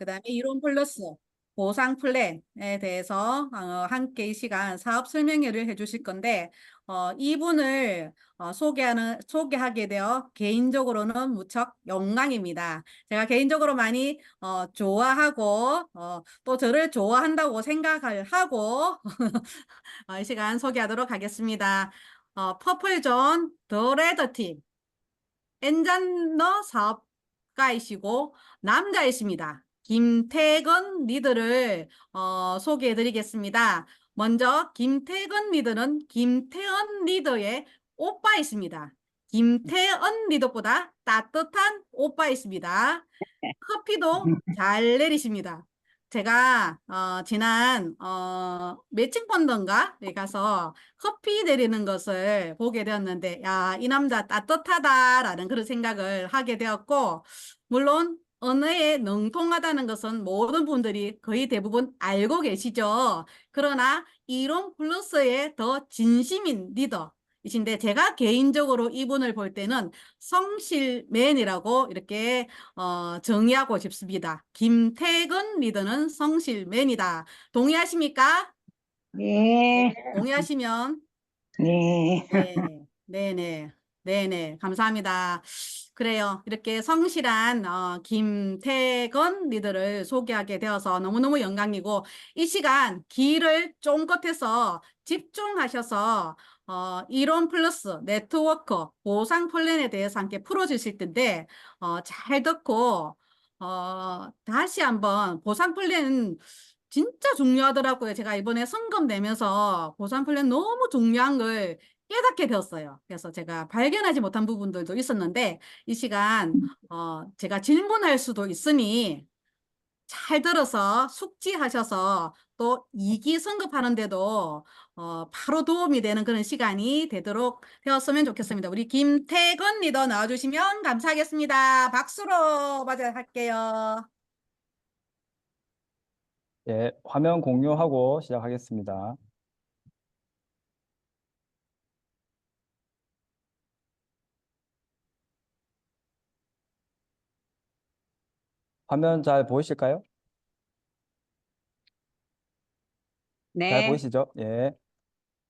그다음에 이론 플러스 보상 플랜에 대해서 함께 이 시간 사업 설명회를 해주실 건데 이분을 소개하게 되어 개인적으로는 무척 영광입니다. 제가 개인적으로 많이 좋아하고 또 저를 좋아한다고 생각을 하고 이 시간 소개하도록 하겠습니다. 퍼플존 더 레드팀 엔잔너 사업가이시고 남자이십니다. 김태건 리더를 소개해 드리겠습니다. 먼저 김태건 리더는 김태원 리더의 오빠이십니다. 김태원 리더보다 따뜻한 오빠이십니다. 커피도 잘 내리십니다. 제가 지난 매칭 펀드인가에 가서 커피 내리는 것을 보게 되었는데 야, 이 남자 따뜻하다라는 그런 생각을 하게 되었고 물론 언어에 능통하다는 것은 모든 분들이 거의 대부분 알고 계시죠. 그러나 이론 플러스의 더 진심인 리더이신데 제가 개인적으로 이분을 볼 때는 성실맨이라고 이렇게 정의하고 싶습니다. 김태근 리더는 성실맨이다. 동의하십니까? 네, 동의하시면 네, 네, 네네, 네네, 감사합니다. 그래요. 이렇게 성실한 김태건 리더를 소개하게 되어서 너무너무 영광이고 이 시간 기를 쫑긋해서 집중하셔서 이론 플러스 네트워크 보상 플랜에 대해서 함께 풀어주실 텐데 잘 듣고 다시 한번 보상 플랜 진짜 중요하더라고요. 제가 이번에 성금 내면서 보상 플랜 너무 중요한 걸 깨닫게 되었어요. 그래서 제가 발견하지 못한 부분들도 있었는데 이 시간 제가 질문할 수도 있으니 잘 들어서 숙지하셔서 또 이기 승급하는데도 바로 도움이 되는 그런 시간이 되도록 되었으면 좋겠습니다. 우리 김태건 리더 나와주시면 감사하겠습니다. 박수로 맞이할게요. 예, 화면 공유하고 시작하겠습니다. 화면 잘 보이실까요? 잘 네, 보이시죠? 예,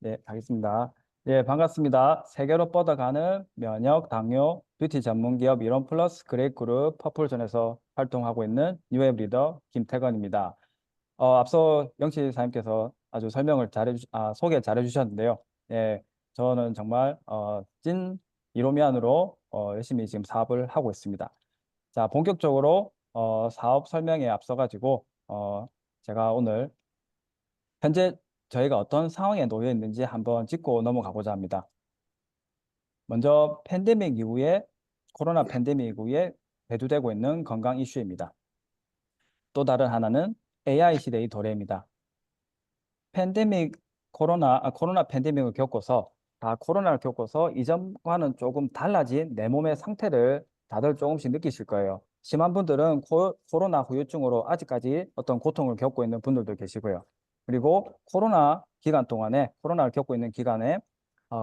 네, 하겠습니다. 예, 반갑습니다. 세계로 뻗어가는 면역, 당뇨, 뷰티 전문 기업 이론 플러스 그레이그룹 퍼플존에서 활동하고 있는 뉴앱 리더 김태건입니다. 앞서 영치 사님께서 아주 소개 잘해 주셨는데요. 예, 저는 정말 찐 이로미안으로 열심히 지금 사업을 하고 있습니다. 자, 본격적으로 사업 설명에 앞서 가지고 제가 오늘 현재 저희가 어떤 상황에 놓여 있는지 한번 짚고 넘어가고자 합니다. 먼저 코로나 팬데믹 이후에 대두되고 있는 건강 이슈입니다. 또 다른 하나는 AI 시대의 도래입니다. 코로나 팬데믹을 겪고서 코로나를 겪고서 이전과는 조금 달라진 내 몸의 상태를 다들 조금씩 느끼실 거예요. 심한 분들은 코로나 후유증으로 아직까지 어떤 고통을 겪고 있는 분들도 계시고요. 그리고 코로나를 겪고 있는 기간에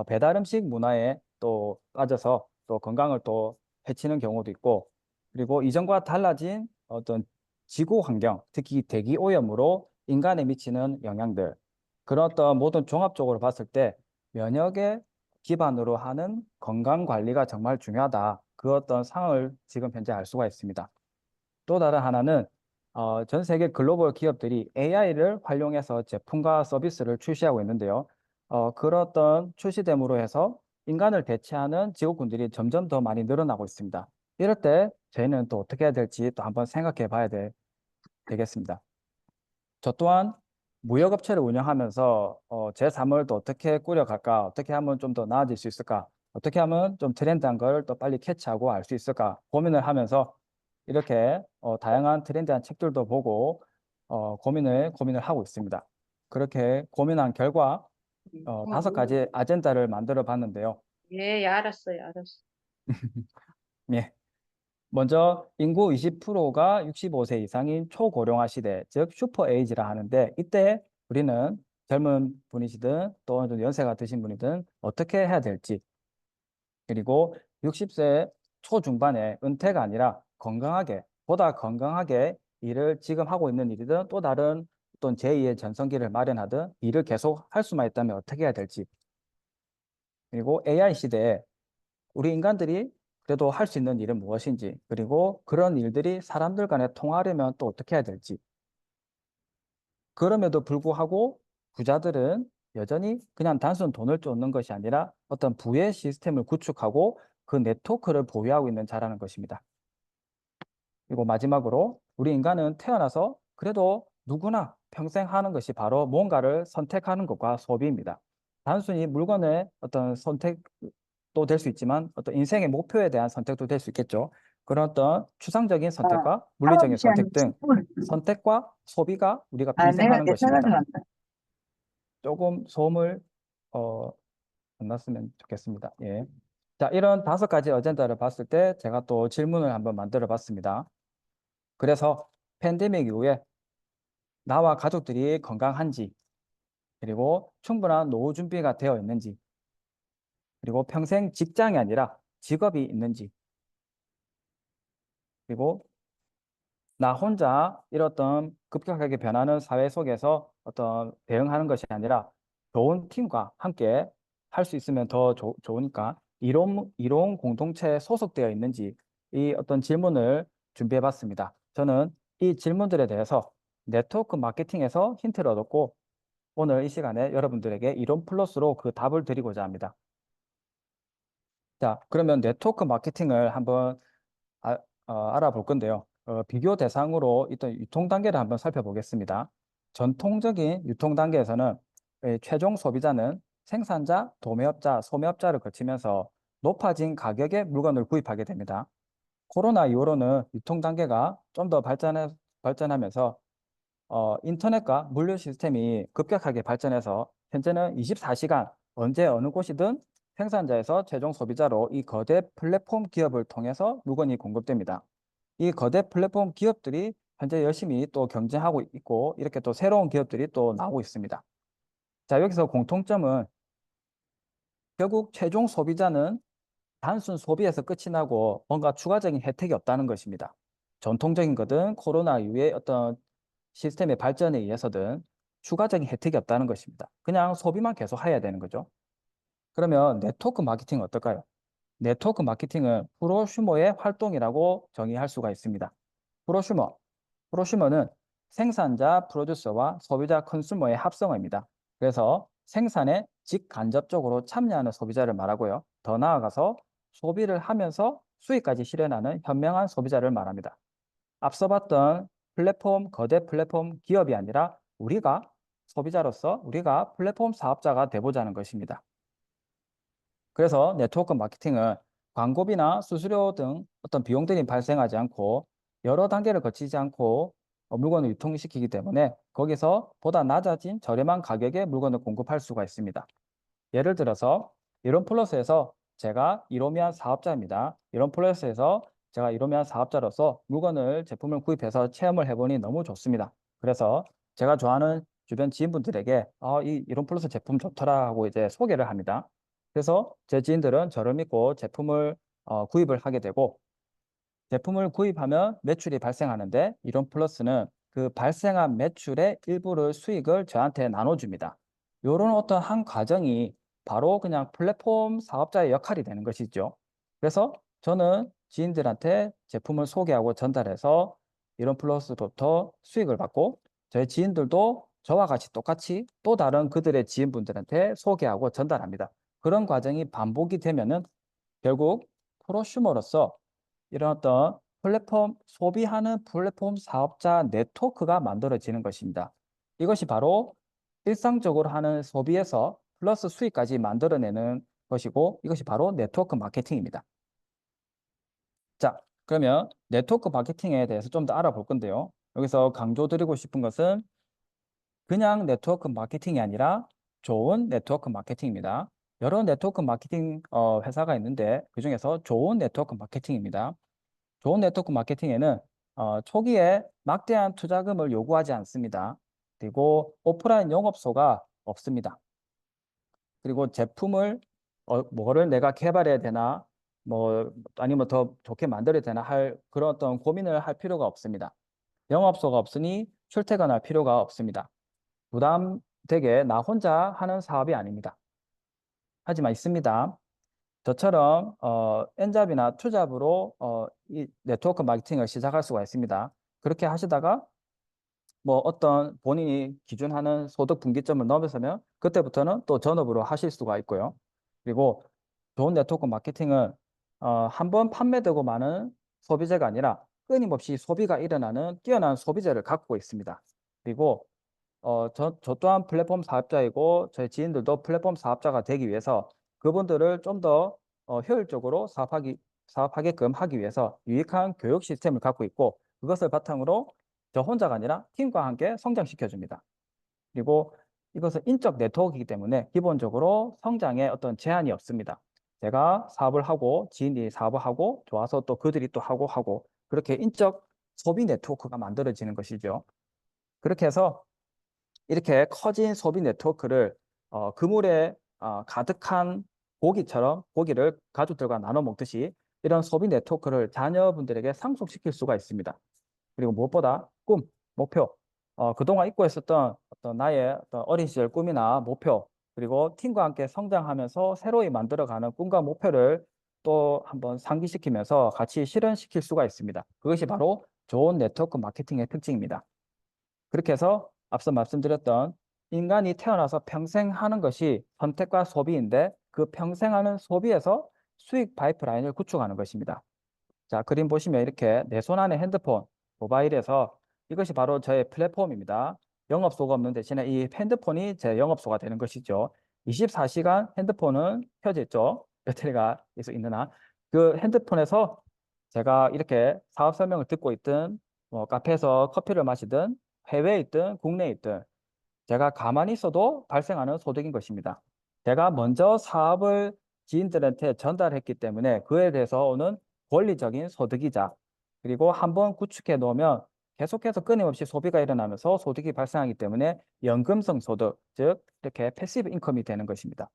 배달 음식 문화에 또 빠져서 또 건강을 또 해치는 경우도 있고, 그리고 이전과 달라진 어떤 지구 환경, 특히 대기 오염으로 인간에 미치는 영향들, 그런 어떤 모든 종합적으로 봤을 때 면역에 기반으로 하는 건강 관리가 정말 중요하다. 그 어떤 상황을 지금 현재 알 수가 있습니다. 또 다른 하나는 전 세계 글로벌 기업들이 AI를 활용해서 제품과 서비스를 출시하고 있는데요. 그런 어떤 출시됨으로 해서 인간을 대체하는 직업군들이 점점 더 많이 늘어나고 있습니다. 이럴 때 저희는 또 어떻게 해야 될지 또 한번 생각해 봐야 되겠습니다. 저 또한 무역업체를 운영하면서 제 삶을 또 어떻게 꾸려갈까, 어떻게 하면 좀 더 나아질 수 있을까, 어떻게 하면 좀 트렌드한 걸 또 빨리 캐치하고 알 수 있을까 고민을 하면서 이렇게 다양한 트렌드한 책들도 보고 고민을 하고 있습니다. 그렇게 고민한 결과 5가지 아젠다를 만들어 봤는데요. 예, 알았어요, 알았어. 예. 먼저 인구 20%가 65세 이상인 초고령화 시대, 즉 슈퍼 에이지라 하는데, 이때 우리는 젊은 분이시든 또 좀 연세가 드신 분이든 어떻게 해야 될지, 그리고 60세 초중반에 은퇴가 아니라 보다 건강하게 일을 지금 하고 있는 일이든 또 다른 어떤 제2의 전성기를 마련하든 일을 계속 할 수만 있다면 어떻게 해야 될지, 그리고 AI 시대에 우리 인간들이 그래도 할 수 있는 일은 무엇인지, 그리고 그런 일들이 사람들 간에 통하려면 또 어떻게 해야 될지. 그럼에도 불구하고 부자들은 여전히 그냥 단순 돈을 쫓는 것이 아니라 어떤 부의 시스템을 구축하고 그 네트워크를 보유하고 있는 자라는 것입니다. 그리고 마지막으로 우리 인간은 태어나서 그래도 누구나 평생 하는 것이 바로 뭔가를 선택하는 것과 소비입니다. 단순히 물건의 어떤 선택도 될 수 있지만 어떤 인생의 목표에 대한 선택도 될 수 있겠죠. 그런 어떤 추상적인 선택과 물리적인 9시 한 선택 등 10분. 선택과 소비가 우리가 아, 평생 하는 내 것입니다. 생각이 났다. 조금 소음을 어, 안 났으면 좋겠습니다. 예. 자, 이런 5가지 어젠다를 봤을 때 제가 또 질문을 한번 만들어 봤습니다. 그래서 팬데믹 이후에 나와 가족들이 건강한지, 그리고 충분한 노후 준비가 되어 있는지, 그리고 평생 직장이 아니라 직업이 있는지, 그리고 나 혼자 이렇던 급격하게 변하는 사회 속에서 어떤 대응하는 것이 아니라 좋은 팀과 함께 할 수 있으면 더 좋으니까 이론 공동체에 소속되어 있는지, 이 어떤 질문을 준비해 봤습니다. 저는 이 질문들에 대해서 네트워크 마케팅에서 힌트를 얻었고 오늘 이 시간에 여러분들에게 이론 플러스로 그 답을 드리고자 합니다. 자, 그러면 네트워크 마케팅을 한번 아, 알아볼 건데요. 비교 대상으로 있던 유통 단계를 한번 살펴보겠습니다. 전통적인 유통 단계에서는 최종 소비자는 생산자, 도매업자, 소매업자를 거치면서 높아진 가격의 물건을 구입하게 됩니다. 코로나 이후로는 유통 단계가 좀 더 발전하면서 인터넷과 물류 시스템이 급격하게 발전해서 현재는 24시간 언제 어느 곳이든 생산자에서 최종 소비자로 이 거대 플랫폼 기업을 통해서 물건이 공급됩니다. 이 거대 플랫폼 기업들이 현재 열심히 또 경쟁하고 있고 이렇게 또 새로운 기업들이 또 나오고 있습니다. 자, 여기서 공통점은 결국 최종 소비자는 단순 소비에서 끝이 나고 뭔가 추가적인 혜택이 없다는 것입니다. 전통적인 거든 코로나 이후에 어떤 시스템의 발전에 의해서든 추가적인 혜택이 없다는 것입니다. 그냥 소비만 계속 해야 되는 거죠. 그러면 네트워크 마케팅은 어떨까요? 네트워크 마케팅은 프로슈머의 활동이라고 정의할 수가 있습니다. 프로슈머. 프로슈머는 생산자, 프로듀서와 소비자, 컨슈머의 합성어입니다. 그래서 생산에 직간접적으로 참여하는 소비자를 말하고요. 더 나아가서 소비를 하면서 수익까지 실현하는 현명한 소비자를 말합니다. 앞서 봤던 거대 플랫폼 기업이 아니라 우리가 소비자로서 우리가 플랫폼 사업자가 돼보자는 것입니다. 그래서 네트워크 마케팅은 광고비나 수수료 등 어떤 비용들이 발생하지 않고 여러 단계를 거치지 않고 물건을 유통시키기 때문에 거기서 보다 낮아진 저렴한 가격에 물건을 공급할 수가 있습니다. 예를 들어서 이론 플러스에서 제가 이로미안 사업자입니다. 이론 플러스에서 제가 이로미안 사업자로서 제품을 구입해서 체험을 해보니 너무 좋습니다. 그래서 제가 좋아하는 주변 지인분들에게 이 이론 플러스 제품 좋더라 하고 이제 소개를 합니다. 그래서 제 지인들은 저를 믿고 제품을 구입을 하게 되고 제품을 구입하면 매출이 발생하는데 이론 플러스는 그 발생한 매출의 일부를 수익을 저한테 나눠줍니다. 이런 어떤 한 과정이 바로 그냥 플랫폼 사업자의 역할이 되는 것이죠. 그래서 저는 지인들한테 제품을 소개하고 전달해서 이론 플러스로부터 수익을 받고 저희 지인들도 저와 같이 똑같이 또 다른 그들의 지인분들한테 소개하고 전달합니다. 그런 과정이 반복이 되면은 결국 프로슈머로서 이런 어떤 소비하는 플랫폼 사업자 네트워크가 만들어지는 것입니다. 이것이 바로 일상적으로 하는 소비에서 플러스 수익까지 만들어내는 것이고 이것이 바로 네트워크 마케팅입니다. 자, 그러면 네트워크 마케팅에 대해서 좀 더 알아볼 건데요. 여기서 강조드리고 싶은 것은 그냥 네트워크 마케팅이 아니라 좋은 네트워크 마케팅입니다. 여러 네트워크 마케팅 회사가 있는데 그중에서 좋은 네트워크 마케팅입니다. 좋은 네트워크 마케팅에는 초기에 막대한 투자금을 요구하지 않습니다. 그리고 오프라인 영업소가 없습니다. 그리고 제품을 뭐를 내가 개발해야 되나 뭐 아니면 더 좋게 만들어야 되나 할 그런 어떤 고민을 할 필요가 없습니다. 영업소가 없으니 출퇴근할 필요가 없습니다. 부담되게 나 혼자 하는 사업이 아닙니다. 하지만 있습니다. 저처럼 엔잡이나 투잡으로 이 네트워크 마케팅을 시작할 수가 있습니다. 그렇게 하시다가 뭐 어떤 본인이 기준하는 소득 분기점을 넘어서면 그때부터는 또 전업으로 하실 수가 있고요. 그리고 좋은 네트워크 마케팅은 한 번 판매되고 마는 소비재가 아니라 끊임없이 소비가 일어나는 뛰어난 소비재를 갖고 있습니다. 그리고 저 또한 플랫폼 사업자이고 저희 지인들도 플랫폼 사업자가 되기 위해서 그분들을 좀 더 효율적으로 사업하게끔 하기 위해서 유익한 교육 시스템을 갖고 있고 그것을 바탕으로 저 혼자가 아니라 팀과 함께 성장시켜 줍니다. 그리고 이것은 인적 네트워크이기 때문에 기본적으로 성장에 어떤 제한이 없습니다. 제가 사업을 하고 지인이 사업을 하고 좋아서 또 그들이 또 하고 그렇게 인적 소비 네트워크가 만들어지는 것이죠. 그렇게 해서 이렇게 커진 소비 네트워크를 그물에 가득한 고기처럼 고기를 가족들과 나눠 먹듯이 이런 소비 네트워크를 자녀분들에게 상속시킬 수가 있습니다. 그리고 무엇보다 꿈, 목표, 그동안 잊고 있었던 어떤 나의 어떤 어린 시절 꿈이나 목표, 그리고 팀과 함께 성장하면서 새로이 만들어가는 꿈과 목표를 또 한번 상기시키면서 같이 실현시킬 수가 있습니다. 그것이 바로 좋은 네트워크 마케팅의 특징입니다. 그렇게 해서 앞서 말씀드렸던 인간이 태어나서 평생 하는 것이 선택과 소비인데 그 평생 하는 소비에서 수익 파이프라인을 구축하는 것입니다. 자, 그림 보시면 이렇게 내 손 안에 핸드폰, 모바일에서 이것이 바로 저의 플랫폼입니다. 영업소가 없는 대신에 이 핸드폰이 제 영업소가 되는 것이죠. 24시간 핸드폰은 켜져 있죠. 배터리가 계속 있는 한. 그 핸드폰에서 제가 이렇게 사업 설명을 듣고 있든 뭐 카페에서 커피를 마시든 해외에 있든 국내에 있든 제가 가만히 있어도 발생하는 소득인 것입니다. 제가 먼저 사업을 지인들한테 전달했기 때문에 그에 대해서 오는 권리적인 소득이자 그리고 한번 구축해 놓으면 계속해서 끊임없이 소비가 일어나면서 소득이 발생하기 때문에 연금성 소득, 즉 이렇게 패시브 인컴이 되는 것입니다.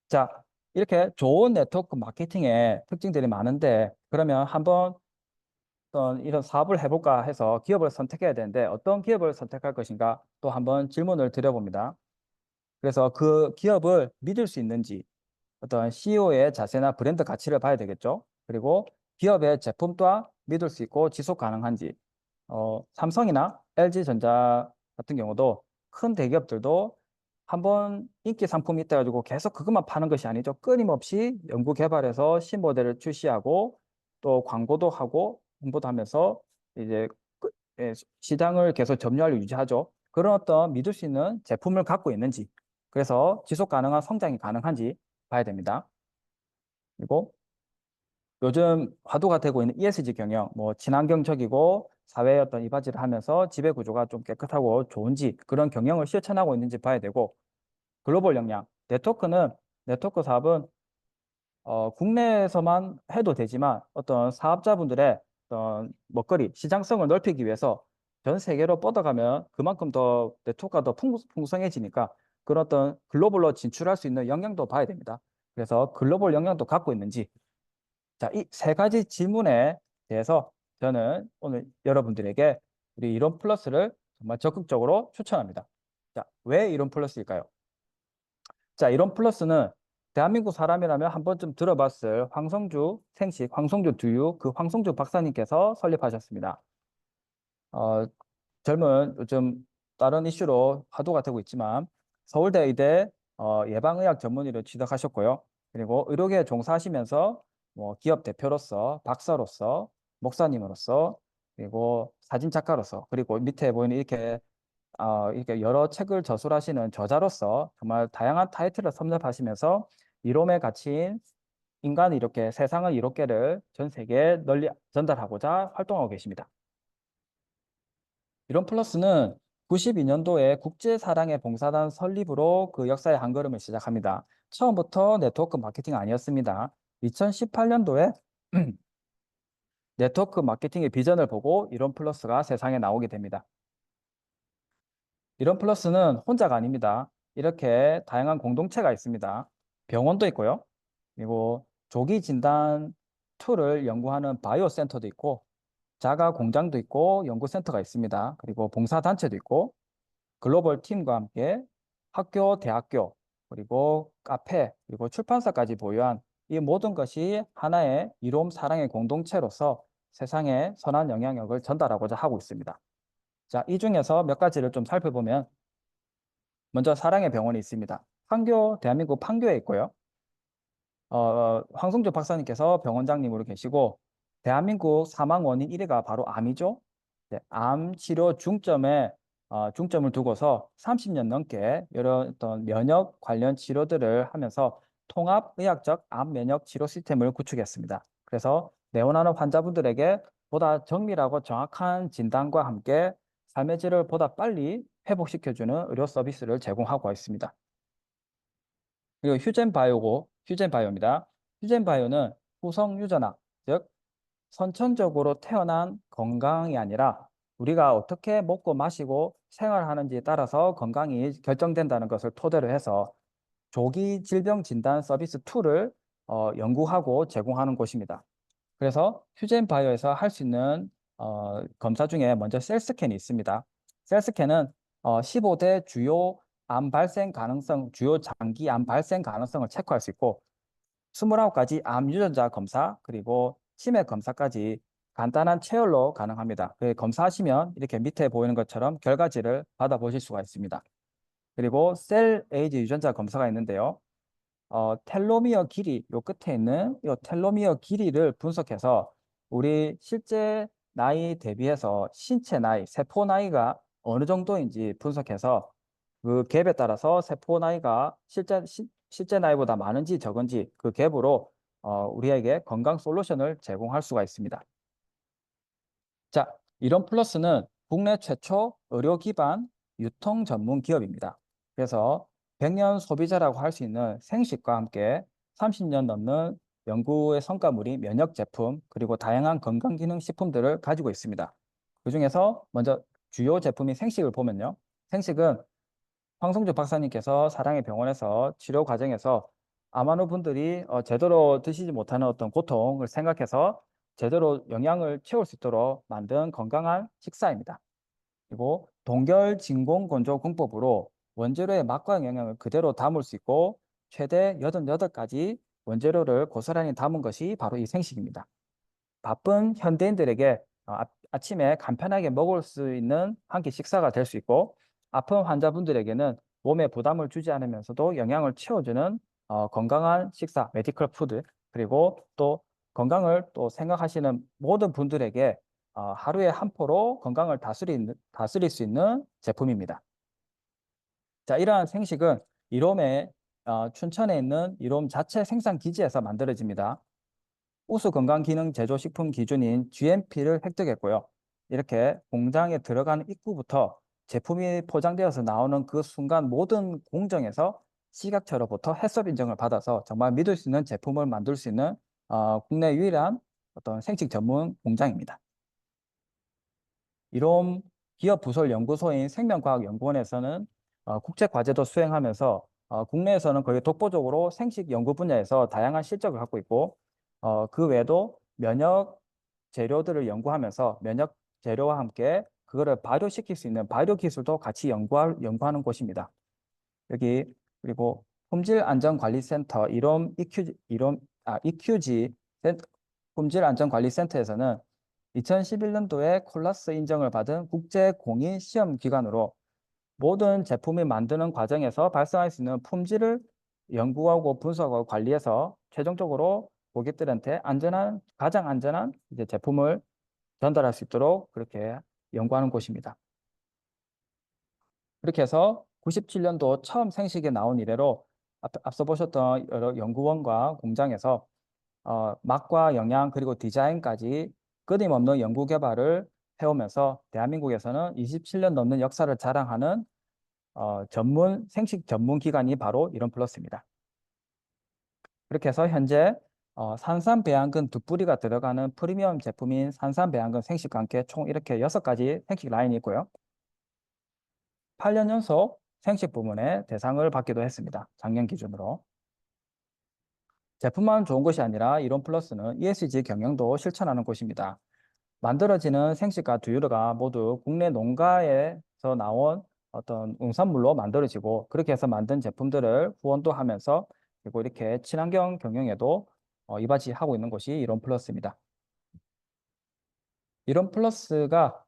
자, 이렇게 좋은 네트워크 마케팅의 특징들이 많은데 그러면 한번 어떤 이런 사업을 해볼까 해서 기업을 선택해야 되는데 어떤 기업을 선택할 것인가 또 한번 질문을 드려봅니다. 그래서 그 기업을 믿을 수 있는지 어떤 CEO의 자세나 브랜드 가치를 봐야 되겠죠. 그리고 기업의 제품 또한 믿을 수 있고 지속 가능한지 삼성이나 LG전자 같은 경우도 큰 대기업들도 한번 인기 상품이 있다 가지고 계속 그것만 파는 것이 아니죠. 끊임없이 연구 개발해서 신모델을 출시하고 또 광고도 하고 홍보도 하면서 이제 시장을 계속 점유하려 유지하죠. 그런 어떤 믿을 수 있는 제품을 갖고 있는지 그래서 지속 가능한 성장이 가능한지 봐야 됩니다. 그리고 요즘 화두가 되고 있는 ESG 경영, 뭐 친환경적이고 사회의 어떤 이바지를 하면서 지배 구조가 좀 깨끗하고 좋은지 그런 경영을 실천하고 있는지 봐야 되고 글로벌 역량, 네트워크 사업은 국내에서만 해도 되지만 어떤 사업자분들의 어떤 먹거리, 시장성을 넓히기 위해서 전 세계로 뻗어가면 그만큼 더 네트워크가 더 풍성해지니까 그런 어떤 글로벌로 진출할 수 있는 역량도 봐야 됩니다. 그래서 글로벌 역량도 갖고 있는지 자, 이 세 가지 질문에 대해서 저는 오늘 여러분들에게 우리 이론 플러스를 정말 적극적으로 추천합니다. 자, 왜 이론 플러스일까요? 자, 이론 플러스는 대한민국 사람이라면 한 번쯤 들어봤을 황성주 생식, 황성주 두유, 그 황성주 박사님께서 설립하셨습니다. 어, 젊은 요즘 다른 이슈로 화두가 되고 있지만 서울대 의대 예방의학 전문의로 취득하셨고요. 그리고 의료계에 종사하시면서 뭐 기업 대표로서 박사로서 목사님으로서 그리고 사진 작가로서 그리고 밑에 보이는 이렇게 여러 책을 저술하시는 저자로서 정말 다양한 타이틀을 섭렵하시면서 이롬에 갇힌 인간이 이렇게 세상의 이롭게를 전 세계에 널리 전달하고자 활동하고 계십니다. 이론 플러스는 92년도에 국제사랑의 봉사단 설립으로 그 역사의 한 걸음을 시작합니다. 처음부터 네트워크 마케팅 아니었습니다. 2018년도에 네트워크 마케팅의 비전을 보고 이론 플러스가 세상에 나오게 됩니다. 이론 플러스는 혼자가 아닙니다. 이렇게 다양한 공동체가 있습니다. 병원도 있고요. 그리고 조기 진단 툴을 연구하는 바이오 센터도 있고 자가 공장도 있고 연구센터가 있습니다. 그리고 봉사단체도 있고 글로벌 팀과 함께 학교, 대학교, 그리고 카페, 그리고 출판사까지 보유한 이 모든 것이 하나의 이로움 사랑의 공동체로서 세상에 선한 영향력을 전달하고자 하고 있습니다. 자, 이 중에서 몇 가지를 좀 살펴보면 먼저 사랑의 병원이 있습니다. 대한민국 판교에 있고요. 황성주 박사님께서 병원장님으로 계시고 대한민국 사망 원인 1위가 바로 암이죠. 네, 암 치료 중점을 두고서 30년 넘게 여러 어떤 면역 관련 치료들을 하면서 통합의학적 암 면역 치료 시스템을 구축했습니다. 그래서 내원하는 환자분들에게 보다 정밀하고 정확한 진단과 함께 삶의 질을 보다 빨리 회복시켜주는 의료 서비스를 제공하고 있습니다. 그리고 휴젠바이오입니다. 휴젠바이오는 후성 유전학, 즉 선천적으로 태어난 건강이 아니라 우리가 어떻게 먹고 마시고 생활하는지에 따라서 건강이 결정된다는 것을 토대로 해서 조기 질병 진단 서비스 툴을 연구하고 제공하는 곳입니다. 그래서 휴젠바이오에서 할 수 있는 검사 중에 먼저 셀스캔이 있습니다. 셀스캔은 15대 주요 주요 장기 암 발생 가능성을 체크할 수 있고 29가지 암 유전자 검사 그리고 치매 검사까지 간단한 체열로 가능합니다. 검사하시면 이렇게 밑에 보이는 것처럼 결과지를 받아보실 수가 있습니다. 그리고 셀 에이지 유전자 검사가 있는데요. 텔로미어 길이, 요 끝에 있는 이 텔로미어 길이를 분석해서 우리 실제 나이 대비해서 신체 나이, 세포 나이가 어느 정도인지 분석해서 그 갭에 따라서 세포 나이가 실제 나이보다 많은지 적은지 그 갭으로 우리에게 건강 솔루션을 제공할 수가 있습니다. 자, 이런 플러스는 국내 최초 의료 기반 유통 전문 기업입니다. 그래서 100년 소비자라고 할 수 있는 생식과 함께 30년 넘는 연구의 성과물이 면역 제품 그리고 다양한 건강기능식품들을 가지고 있습니다. 그중에서 먼저 주요 제품인 생식을 보면요. 생식은 황성주 박사님께서 사랑의 병원에서 치료 과정에서 아마노 분들이 제대로 드시지 못하는 어떤 고통을 생각해서 제대로 영양을 채울 수 있도록 만든 건강한 식사입니다. 그리고 동결 진공 건조 공법으로 원재료의 맛과 영양을 그대로 담을 수 있고 최대 88가지 원재료를 고스란히 담은 것이 바로 이 생식입니다. 바쁜 현대인들에게 아침에 간편하게 먹을 수 있는 한 끼 식사가 될 수 있고 아픈 환자분들에게는 몸에 부담을 주지 않으면서도 영양을 채워주는 건강한 식사, 메디컬 푸드 그리고 또 건강을 또 생각하시는 모든 분들에게 하루에 한 포로 건강을 다스릴 수 있는 제품입니다. 자, 이러한 생식은 춘천에 있는 이롬 자체 생산 기지에서 만들어집니다. 우수 건강기능 제조식품 기준인 GMP를 획득했고요. 이렇게 공장에 들어가는 입구부터 제품이 포장되어서 나오는 그 순간 모든 공정에서 식약처로부터 해썹 인정을 받아서 정말 믿을 수 있는 제품을 만들 수 있는 국내 유일한 어떤 생식 전문 공장입니다. 이롬 기업 부설 연구소인 생명과학연구원에서는 국제 과제도 수행하면서 국내에서는 거의 독보적으로 생식 연구 분야에서 다양한 실적을 갖고 있고 그 외에도 면역 재료들을 연구하면서 면역 재료와 함께 그거를 발효시킬 수 있는 발효 기술도 같이 연구하는 곳입니다. 여기 그리고 품질안전관리센터 EQG 품질안전관리센터에서는 2011년도에 콜라스 인정을 받은 국제 공인 시험 기관으로 모든 제품을 만드는 과정에서 발생할 수 있는 품질을 연구하고 분석하고 관리해서 최종적으로 고객들한테 가장 안전한 이제 제품을 전달할 수 있도록 그렇게 연구하는 곳입니다. 그렇게 해서 97년도 처음 생식에 나온 이래로 앞서 보셨던 여러 연구원과 공장에서 맛과 영양 그리고 디자인까지 끊임없는 연구 개발을 해오면서 대한민국에서는 27년 넘는 역사를 자랑하는 생식 전문 기관이 바로 이런플러스입니다. 그렇게 해서 현재 산삼배양근 두 뿌리가 들어가는 프리미엄 제품인 산삼배양근 생식과 함께 총 이렇게 6가지 생식 라인이 있고요. 8년 연속 생식 부문의 대상을 받기도 했습니다. 작년 기준으로. 제품만 좋은 것이 아니라 이론플러스는 ESG 경영도 실천하는 곳입니다. 만들어지는 생식과 두유류가 모두 국내 농가에서 나온 어떤 농산물로 만들어지고 그렇게 해서 만든 제품들을 후원도 하면서 그리고 이렇게 친환경 경영에도 이바지하고 있는 곳이 이론 플러스입니다. 이론 플러스가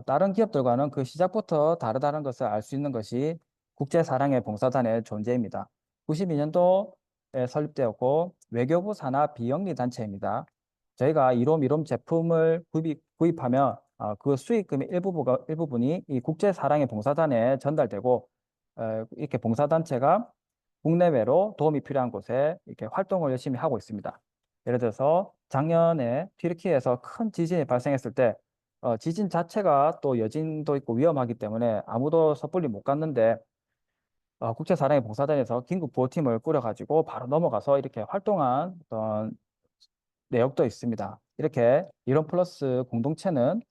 다른 기업들과는 그 시작부터 다르다는 것을 알 수 있는 것이 국제사랑의 봉사단의 존재입니다. 92년도에 설립되었고 외교부 산하 비영리 단체입니다. 저희가 이롬 제품을 구입하면 그 수익금의 일부분이 이 국제사랑의 봉사단에 전달되고 이렇게 봉사단체가 국내외로 도움이 필요한 곳에 이렇게 활동을 열심히 하고 있습니다. 예를 들어서 작년에 튀르키예에서 큰 지진이 발생했을 때 지진 자체가 또 여진도 있고 위험하기 때문에 아무도 섣불리 못 갔는데 국제사랑의 봉사단에서 긴급 보호팀을 꾸려가지고 바로 넘어가서 이렇게 활동한 어떤 내역도 있습니다. 이렇게 이론 플러스 공동체는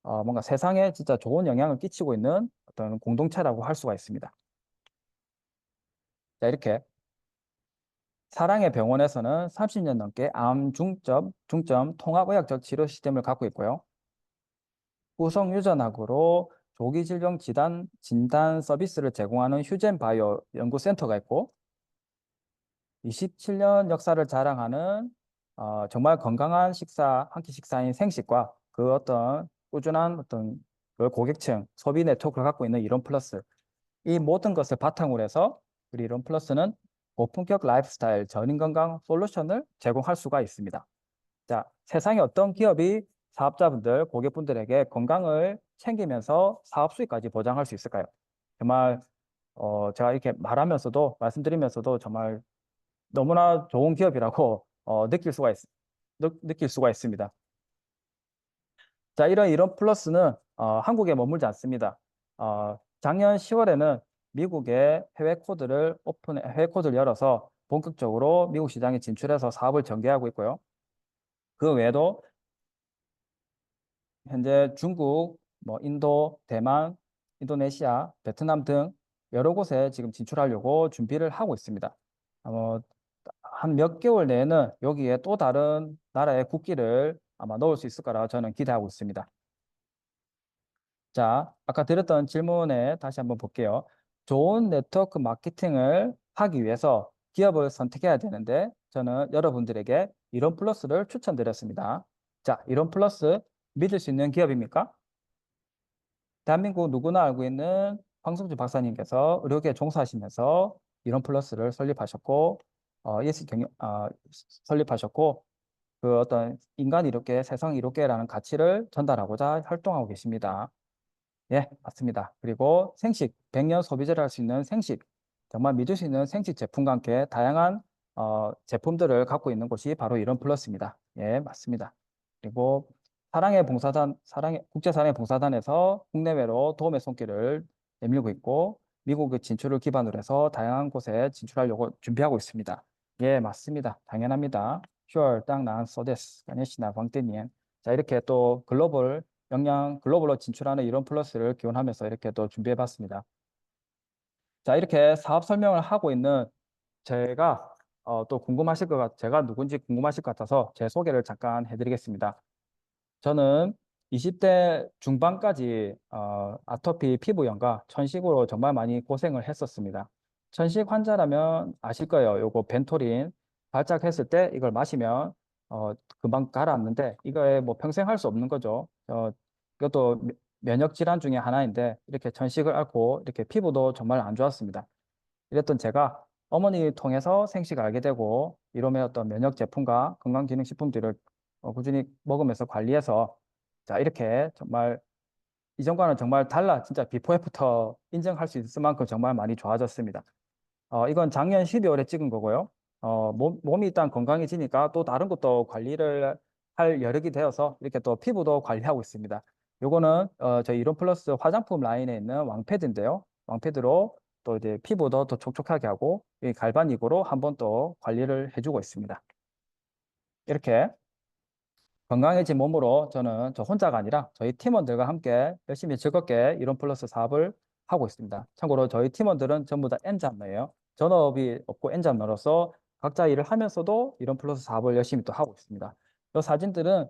뭔가 세상에 진짜 좋은 영향을 끼치고 있는 어떤 공동체라고 할 수가 있습니다. 자, 이렇게 사랑의 병원에서는 30년 넘게 암 중점 통합의학적 치료 시스템을 갖고 있고요. 후속 유전학으로 조기 질병 진단 서비스를 제공하는 휴젠 바이오 연구센터가 있고 27년 역사를 자랑하는 정말 건강한 한 끼 식사인 생식과 그 어떤 꾸준한 어떤 그 고객층 소비 네트워크를 갖고 있는 이론 플러스 이 모든 것을 바탕으로 해서 우리 이론 플러스는 고품격 라이프스타일 전인 건강 솔루션을 제공할 수가 있습니다. 자, 세상에 어떤 기업이 사업자분들, 고객분들에게 건강을 챙기면서 사업 수익까지 보장할 수 있을까요? 정말 제가 이렇게 말씀드리면서도 정말 너무나 좋은 기업이라고 느낄 수가 있습니다. 자, 이런 플러스는 한국에 머물지 않습니다. 작년 10월에는 미국의 해외 코드를 열어서 본격적으로 미국 시장에 진출해서 사업을 전개하고 있고요. 그 외에도 현재 중국, 인도, 대만, 인도네시아, 베트남 등 여러 곳에 지금 진출하려고 준비를 하고 있습니다. 한 몇 개월 내에는 여기에 또 다른 나라의 국기를 아마 넣을 수 있을 거라 저는 기대하고 있습니다. 자, 아까 드렸던 질문에 다시 한번 볼게요. 좋은 네트워크 마케팅을 하기 위해서 기업을 선택해야 되는데 저는 여러분들에게 이론 플러스를 추천드렸습니다. 자, 이론 플러스 믿을 수 있는 기업입니까? 대한민국 누구나 알고 있는 황성주 박사님께서 의료계에 종사하시면서 이론 플러스를 설립하셨고 설립하셨고 그 어떤 인간 이롭게 세상 이롭게라는 가치를 전달하고자 활동하고 계십니다. 예, 맞습니다. 그리고 생식, 100년 소비자를 할 수 있는 생식, 정말 믿을 수 있는 생식 제품과 함께 다양한 제품들을 갖고 있는 곳이 바로 이런 플러스입니다. 예, 맞습니다. 그리고 국제사랑의 봉사단에서 국내외로 도움의 손길을 내밀고 있고 미국의 진출을 기반으로 해서 다양한 곳에 진출하려고 준비하고 있습니다. 예, 맞습니다. 당연합니다. Sure, 当然soです. 가네시나 광대님. 자, 이렇게 또 글로벌로 진출하는 이론 플러스를 기원하면서 이렇게 또 준비해 봤습니다. 자, 이렇게 사업 설명을 하고 있는 제가 또 제가 누군지 궁금하실 것 같아서 제 소개를 잠깐 해드리겠습니다. 저는 20대 중반까지 아토피 피부염과 천식으로 정말 많이 고생을 했었습니다. 천식 환자라면 아실 거예요. 요거 벤토린 발작했을 때 이걸 마시면 금방 가라앉는데 이거에 뭐 평생 할 수 없는 거죠. 이것도 면역 질환 중에 하나인데 이렇게 천식을 앓고 이렇게 피부도 정말 안 좋았습니다. 이랬던 제가 어머니 통해서 생식을 알게 되고 이름의 어떤 면역 제품과 건강기능식품들을 꾸준히 먹으면서 관리해서 자 이렇게 정말 이전과는 정말 달라 진짜 비포 애프터 인정할 수 있을 만큼 정말 많이 좋아졌습니다. 이건 작년 12월에 찍은 거고요. 몸이 일단 건강해지니까 또 다른 것도 관리를 할 여력이 되어서 이렇게 또 피부도 관리하고 있습니다. 요거는 저희 이론 플러스 화장품 라인에 있는 왕패드인데요. 왕패드로 또 이제 피부도 더 촉촉하게 하고 이 갈바닉으로 한번 또 관리를 해주고 있습니다. 이렇게 건강해진 몸으로 저는 저 혼자가 아니라 저희 팀원들과 함께 열심히 즐겁게 이론 플러스 사업을 하고 있습니다. 참고로 저희 팀원들은 전부 다 N잡러예요. 전업이 없고 N잡러로서 각자 일을 하면서도 이론 플러스 사업을 열심히 또 하고 있습니다. 이 사진들은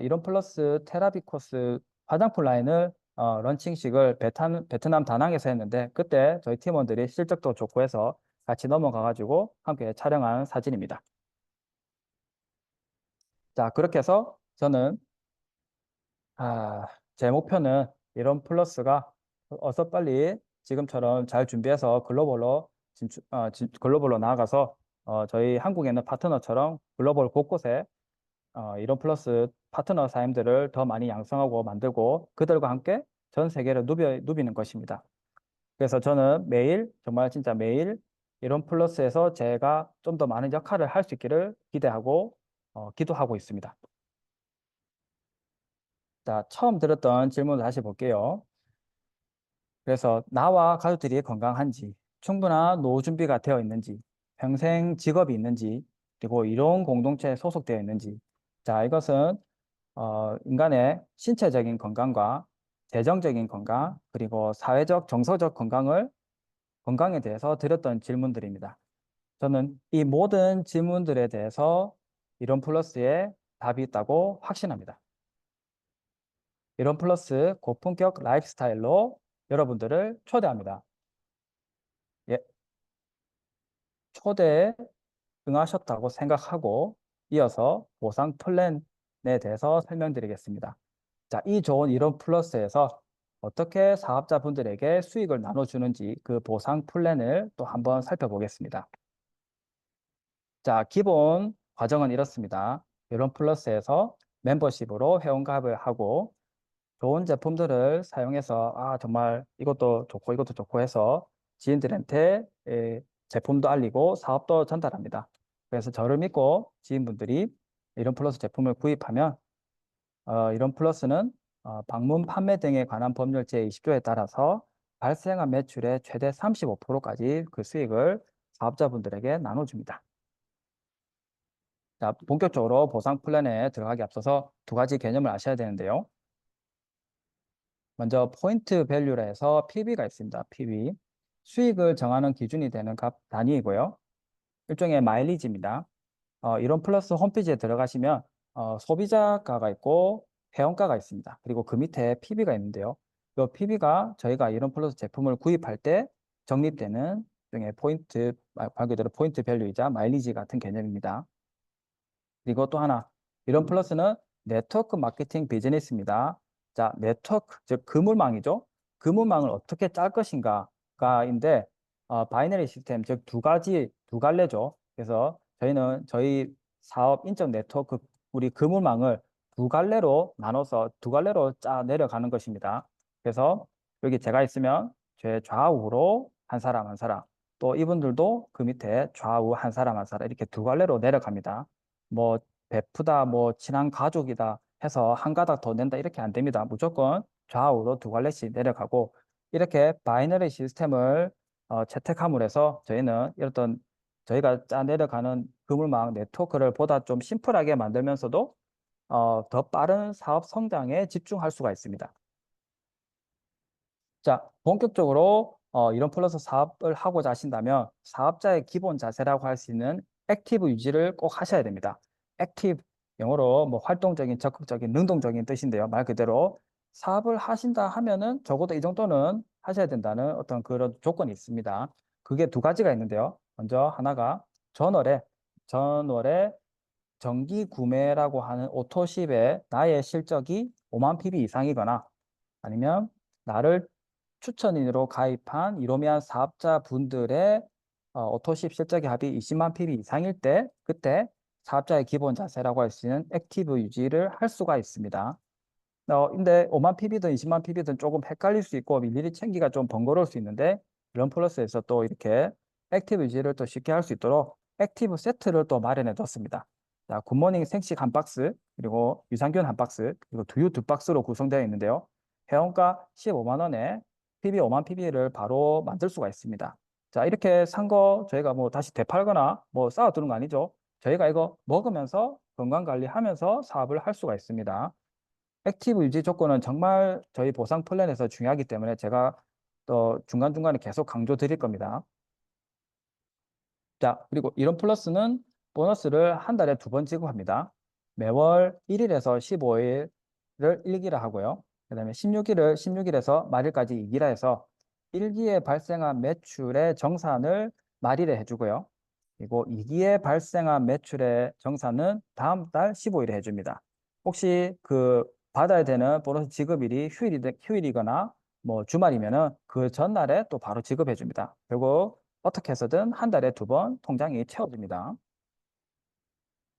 이론 플러스 테라비 코스 화장품 라인을 런칭식을 베트남 다낭에서 했는데 그때 저희 팀원들이 실적도 좋고 해서 같이 넘어가 가지고 함께 촬영한 사진입니다. 자, 그렇게 해서 저는 제 목표는 이런 플러스가 어서 빨리 지금처럼 잘 준비해서 글로벌로 나아가서 저희 한국에 있는 파트너처럼 글로벌 곳곳에 이런 플러스 파트너 사임들을 더 많이 양성하고 만들고 그들과 함께 전 세계를 누비는 것입니다. 그래서 저는 매일 정말 진짜 매일 이런 플러스에서 제가 좀 더 많은 역할을 할 수 있기를 기대하고 기도하고 있습니다. 자, 처음 들었던 질문을 다시 볼게요. 그래서 나와 가족들이 건강한지, 충분한 노후 준비가 되어 있는지, 평생 직업이 있는지, 그리고 이론 공동체에 소속되어 있는지. 자, 이것은 인간의 신체적인 건강과 재정적인 건강, 그리고 사회적, 정서적 건강에 대해서 드렸던 질문들입니다. 저는 이 모든 질문들에 대해서 이론 플러스에 답이 있다고 확신합니다. 이론 플러스 고품격 라이프스타일로 여러분들을 초대합니다. 예, 초대에 응하셨다고 생각하고 이어서 보상 플랜에 대해서 설명드리겠습니다. 자, 이 좋은 이론 플러스에서 어떻게 사업자분들에게 수익을 나눠주는지 그 보상 플랜을 또 한번 살펴보겠습니다. 자, 기본 과정은 이렇습니다. 이론 플러스에서 멤버십으로 회원가입을 하고 좋은 제품들을 사용해서 정말 이것도 좋고 해서 지인들한테 제품도 알리고 사업도 전달합니다. 그래서 저를 믿고 지인분들이 이런 플러스 제품을 구입하면 이런 플러스는 방문 판매 등에 관한 법률 제20조에 따라서 발생한 매출의 최대 35%까지 그 수익을 사업자분들에게 나눠줍니다. 자, 본격적으로 보상 플랜에 들어가기 앞서서 두 가지 개념을 아셔야 되는데요. 먼저 포인트 밸류라 해서 PB가 있습니다. PB. 수익을 정하는 기준이 되는 값 단위이고요. 일종의 마일리지입니다. 이런 플러스 홈페이지에 들어가시면 소비자가가 있고 회원가가 있습니다. 그리고 그 밑에 PB가 있는데요. 이 PB가 저희가 이런 플러스 제품을 구입할 때 적립되는 일종의 포인트, 말 그대로 포인트 밸류이자 마일리지 같은 개념입니다. 그리고 또 하나, 이런 플러스는 네트워크 마케팅 비즈니스입니다. 자, 네트워크, 즉 그물망이죠. 그물망을 어떻게 짤 것인가가인데 바이너리 시스템, 즉 두 갈래죠. 그래서 저희는 저희 사업 인적 네트워크 우리 그물망을 두 갈래로 나눠서 두 갈래로 짜 내려가는 것입니다. 그래서 여기 제가 있으면 제 좌우로 한 사람 한 사람, 또 이분들도 그 밑에 좌우 한 사람 한 사람 이렇게 두 갈래로 내려갑니다. 뭐 베프다, 뭐 친한 가족이다 해서 한 가닥 더 낸다 이렇게 안 됩니다. 무조건 좌우로 두 갈래씩 내려가고 이렇게 바이너리 시스템을 채택함으로 해서 저희는 이런 저희가 짜 내려가는 그물망 네트워크를 보다 좀 심플하게 만들면서도 더 빠른 사업 성장에 집중할 수가 있습니다. 자, 본격적으로 이런 플러스 사업을 하고자 하신다면 사업자의 기본 자세라고 할 수 있는 액티브 유지를 꼭 하셔야 됩니다. 액티브, 영어로 뭐 활동적인, 적극적인, 능동적인 뜻인데요. 말 그대로 사업을 하신다 하면은 적어도 이 정도는 하셔야 된다는 어떤 그런 조건이 있습니다. 그게 두 가지가 있는데요. 먼저 하나가 전월에 정기 구매라고 하는 오토십에 나의 실적이 5만 PB 이상이거나 아니면 나를 추천인으로 가입한 이로미안 사업자분들의 오토십 실적의 합이 20만 PB 이상일 때 그때 사업자의 기본 자세라고 할 수 있는 액티브 유지를 할 수가 있습니다. 근데 5만 PB든 20만 PB든 조금 헷갈릴 수 있고 일일이 챙기가 좀 번거로울 수 있는데 런플러스에서 또 이렇게 액티브 유지를 또 쉽게 할 수 있도록 액티브 세트를 또 마련해 뒀습니다. 자, 굿모닝 생식 한 박스, 그리고 유산균 한 박스, 그리고 두유 두 박스로 구성되어 있는데요. 회원가 15만 원에 PB 5만 PB를 바로 만들 수가 있습니다. 자, 이렇게 산 거 저희가 뭐 다시 되팔거나 뭐 쌓아두는 거 아니죠. 저희가 이거 먹으면서 건강 관리하면서 사업을 할 수가 있습니다. 액티브 유지 조건은 정말 저희 보상 플랜에서 중요하기 때문에 제가 또 중간중간에 계속 강조 드릴 겁니다. 자, 그리고 이런 플러스는 보너스를 한 달에 2번 지급합니다. 매월 1일에서 15일을 1기라 하고요. 그 다음에 16일에서 말일까지 2기라 해서 1기에 발생한 매출의 정산을 말일에 해주고요. 그리고 2기에 발생한 매출의 정산은 다음 달 15일에 해줍니다. 혹시 그 받아야 되는 보너스 지급일이 휴일이거나 뭐 주말이면은 그 전날에 또 바로 지급해 줍니다. 결국 어떻게 해서든 한 달에 2번 통장이 채워집니다.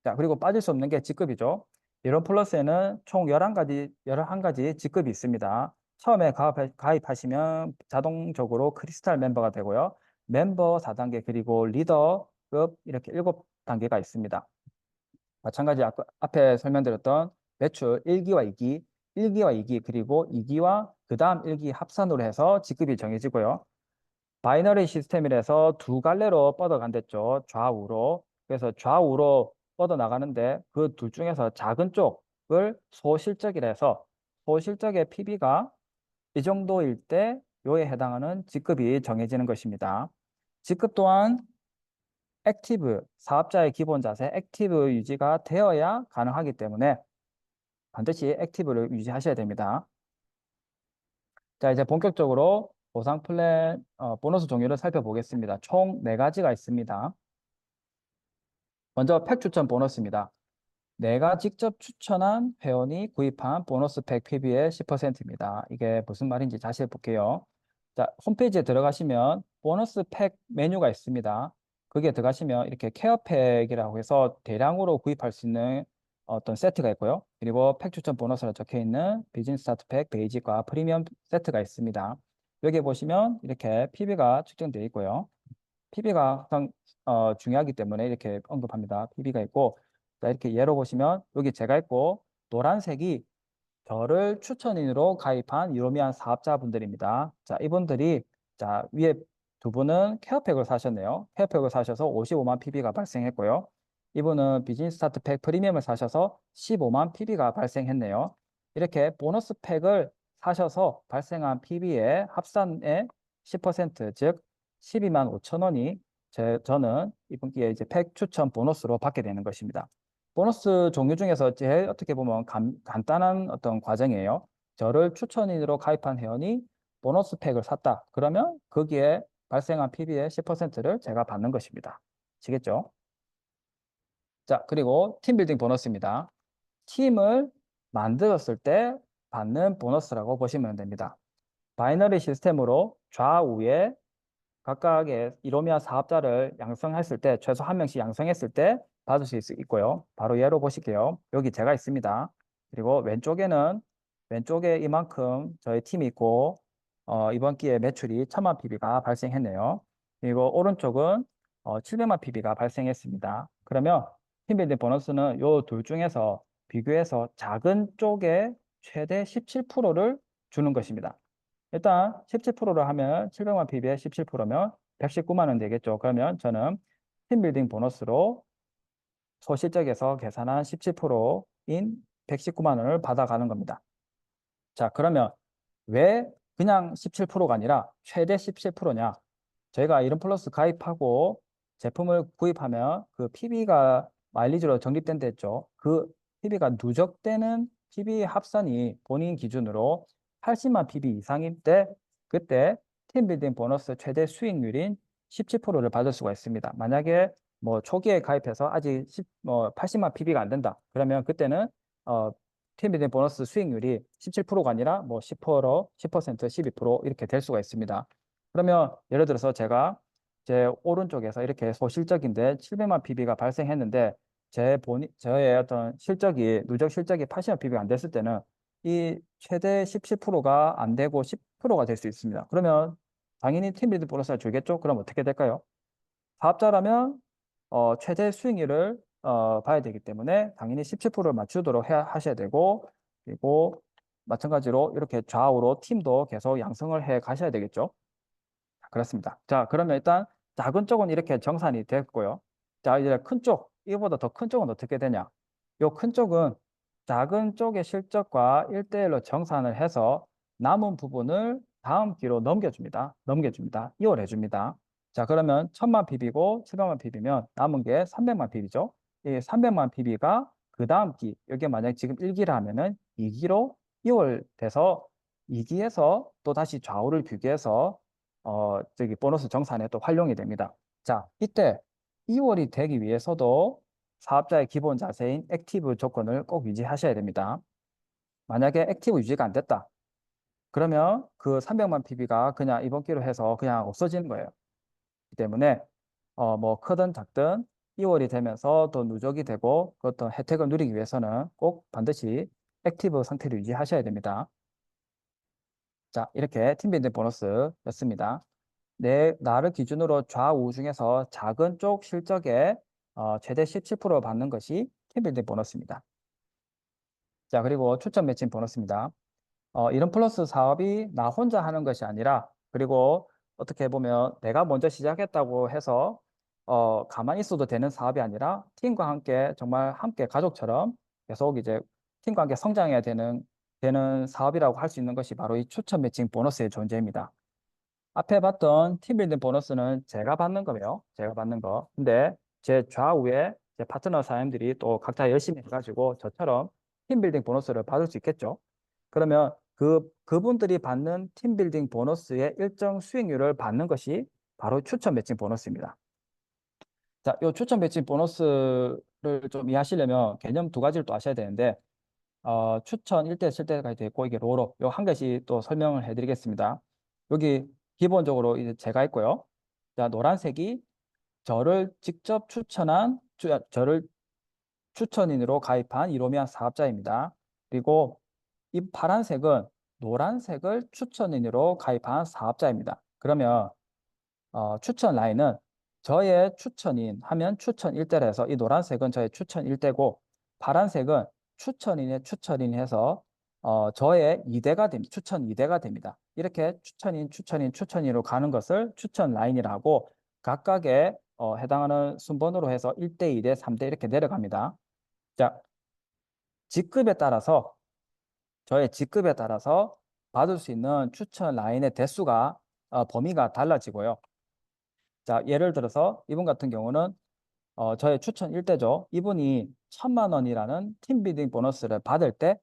자, 그리고 빠질 수 없는 게 직급이죠. 이런 플러스에는 총 11가지 직급이 있습니다. 처음에 가입하시면 자동적으로 크리스탈 멤버가 되고요. 멤버 4단계 그리고 리더급 이렇게 7단계가 있습니다. 마찬가지 앞에 설명드렸던 매출 1기와 2기, 1기와 2기 그리고 2기와 그 다음 1기 합산으로 해서 직급이 정해지고요. 바이너리 시스템이라서 두 갈래로 뻗어간댔죠. 좌우로. 그래서 좌우로 뻗어나가는데 그 둘 중에서 작은 쪽을 소실적이라 해서 소실적의 PB가 이 정도일 때 요에 해당하는 직급이 정해지는 것입니다. 직급 또한 액티브, 사업자의 기본 자세, 액티브 유지가 되어야 가능하기 때문에 반드시 액티브를 유지하셔야 됩니다. 자, 이제 본격적으로 보상 플랜 보너스 종류를 살펴보겠습니다. 총 4가지가 있습니다. 먼저 팩 추천 보너스입니다. 내가 직접 추천한 회원이 구입한 보너스 팩 PB의 10%입니다. 이게 무슨 말인지 자세히 볼게요. 자, 홈페이지에 들어가시면 보너스 팩 메뉴가 있습니다. 거기에 들어가시면 이렇게 케어팩이라고 해서 대량으로 구입할 수 있는 어떤 세트가 있고요. 그리고 팩 추천 보너스로 적혀 있는 비즈니스 스타트 팩, 베이직과 프리미엄 세트가 있습니다. 여기 보시면 이렇게 PB가 측정되어 있고요. PB가 항상 중요하기 때문에 이렇게 언급합니다. PB가 있고, 자, 이렇게 예로 보시면 여기 제가 있고, 노란색이 저를 추천인으로 가입한 유로미안 사업자분들입니다. 자, 이분들이, 자, 위에 두 분은 케어팩을 사셨네요. 케어팩을 사셔서 55만 PB가 발생했고요. 이분은 비즈니스 스타트 팩 프리미엄을 사셔서 15만 PB가 발생했네요. 이렇게 보너스 팩을 사셔서 발생한 PB의 합산의 10%, 즉 12만 5천 원이 저는 이번 기회에 이제 팩 추천 보너스로 받게 되는 것입니다. 보너스 종류 중에서 제일 어떻게 보면 간단한 어떤 과정이에요. 저를 추천인으로 가입한 회원이 보너스 팩을 샀다. 그러면 거기에 발생한 PB의 10%를 제가 받는 것입니다. 아시겠죠? 자, 그리고 팀빌딩 보너스입니다. 팀을 만들었을 때 받는 보너스라고 보시면 됩니다. 바이너리 시스템으로 좌우에 각각의 이로미아 사업자를 양성했을 때, 최소 한 명씩 양성했을 때 받을 수 있고요. 바로 예로 보실게요. 여기 제가 있습니다. 그리고 왼쪽에 이만큼 저희 팀이 있고, 이번 기회에 매출이 1000만 PB가 발생했네요. 그리고 오른쪽은 700만 PB가 발생했습니다. 그러면 팀빌딩 보너스는 요 둘 중에서 비교해서 작은 쪽에 최대 17%를 주는 것입니다. 일단 17%를 하면 700만 PB에 17%면 119만 원 되겠죠. 그러면 저는 팀빌딩 보너스로 소실적에서 계산한 17%인 119만 원을 받아가는 겁니다. 자, 그러면 왜 그냥 17%가 아니라 최대 17%냐? 저희가 이런플러스 가입하고 제품을 구입하면 그 PB가 마일리지로 적립된다 했죠. 그 PB가 누적되는 PB 합산이 본인 기준으로 80만 PB 이상일 때 그때 팀빌딩 보너스 최대 수익률인 17%를 받을 수가 있습니다. 만약에 뭐 초기에 가입해서 아직 80만 PB가 안 된다. 그러면 그때는 팀빌딩 보너스 수익률이 17%가 아니라 뭐 10%, 10%, 12% 이렇게 될 수가 있습니다. 그러면 예를 들어서 제가 제 오른쪽에서 이렇게 소실적인데 700만 PB가 발생했는데 저의 어떤 누적 실적이 80만 PB가 안 됐을 때는 이 최대 17%가 안 되고 10%가 될 수 있습니다. 그러면 당연히 팀빌딩 보너스를 줄겠죠? 그럼 어떻게 될까요? 사업자라면 최대 수익률을 봐야 되기 때문에 당연히 17%를 맞추도록 하셔야 되고 그리고 마찬가지로 이렇게 좌우로 팀도 계속 양성을 해 가셔야 되겠죠. 그렇습니다. 자, 그러면 일단 작은 쪽은 이렇게 정산이 됐고요. 자, 이제 큰 쪽, 이거보다 더 큰 쪽은 어떻게 되냐? 요 큰 쪽은 작은 쪽의 실적과 1대1로 정산을 해서 남은 부분을 다음 기로 넘겨줍니다. 이월해줍니다. 자, 그러면 1000만 PB고 700만 PB면 남은 게 300만 PB죠. 이 300만 PB가 그 다음 기, 여기 만약 지금 1기라 하면은 2기로 이월돼서 2기에서 또 다시 좌우를 비교해서 저기 보너스 정산에 또 활용이 됩니다. 자, 이때 2월이 되기 위해서도 사업자의 기본 자세인 액티브 조건을 꼭 유지하셔야 됩니다. 만약에 액티브 유지가 안 됐다. 그러면 그 300만 PB가 그냥 이번 기로 해서 그냥 없어지는 거예요. 그렇기 때문에 뭐 크든 작든 2월이 되면서 또 누적이 되고 그 어떤 혜택을 누리기 위해서는 꼭 반드시 액티브 상태를 유지하셔야 됩니다. 자, 이렇게 팀빌딩 보너스였습니다. 나를 기준으로 좌우 중에서 작은 쪽 실적에 최대 17% 받는 것이 팀빌딩 보너스입니다. 자, 그리고 추천 매칭 보너스입니다. 이런 플러스 사업이 나 혼자 하는 것이 아니라, 그리고 어떻게 보면 내가 먼저 시작했다고 해서 가만히 있어도 되는 사업이 아니라 팀과 함께 정말 함께 가족처럼 계속 이제 팀과 함께 성장해야 되는 사업이라고 할 수 있는 것이 바로 이 추천 매칭 보너스의 존재입니다. 앞에 봤던 팀빌딩 보너스는 제가 받는 거예요. 제가 받는 거. 근데 제 좌우에 제 파트너 사장님들이 또 각자 열심히 해가지고 저처럼 팀빌딩 보너스를 받을 수 있겠죠. 그러면 그분들이 받는 팀빌딩 보너스의 일정 수익률을 받는 것이 바로 추천 매칭 보너스입니다. 자, 이 추천 매칭 보너스를 좀 이해하시려면 개념 두 가지를 또 아셔야 되는데, 추천 1대, 7대까지 되어 있고, 이게 롤업, 요 한 개씩 또 설명을 해드리겠습니다. 여기 기본적으로 이제 제가 있고요. 자, 노란색이 저를 직접 저를 추천인으로 가입한 이로미안 사업자입니다. 그리고 이 파란색은 노란색을 추천인으로 가입한 사업자입니다. 그러면 추천 라인은 저의 추천인 하면 추천 1대라 해서 이 노란색은 저의 추천 1대고 파란색은 추천인의 추천인 해서 저의 2대가 됩니다. 추천 2대가 됩니다. 이렇게 추천인으로 가는 것을 추천 라인이라고 각각의 해당하는 순번으로 해서 1대, 2대, 3대 이렇게 내려갑니다. 자, 직급에 따라서 저의 직급에 따라서 받을 수 있는 추천 라인의 대수가 범위가 달라지고요. 자, 예를 들어서 이분 같은 경우는 저의 추천 1대죠. 이분이 1,000만 원이라는 팀비딩 보너스를 받을 때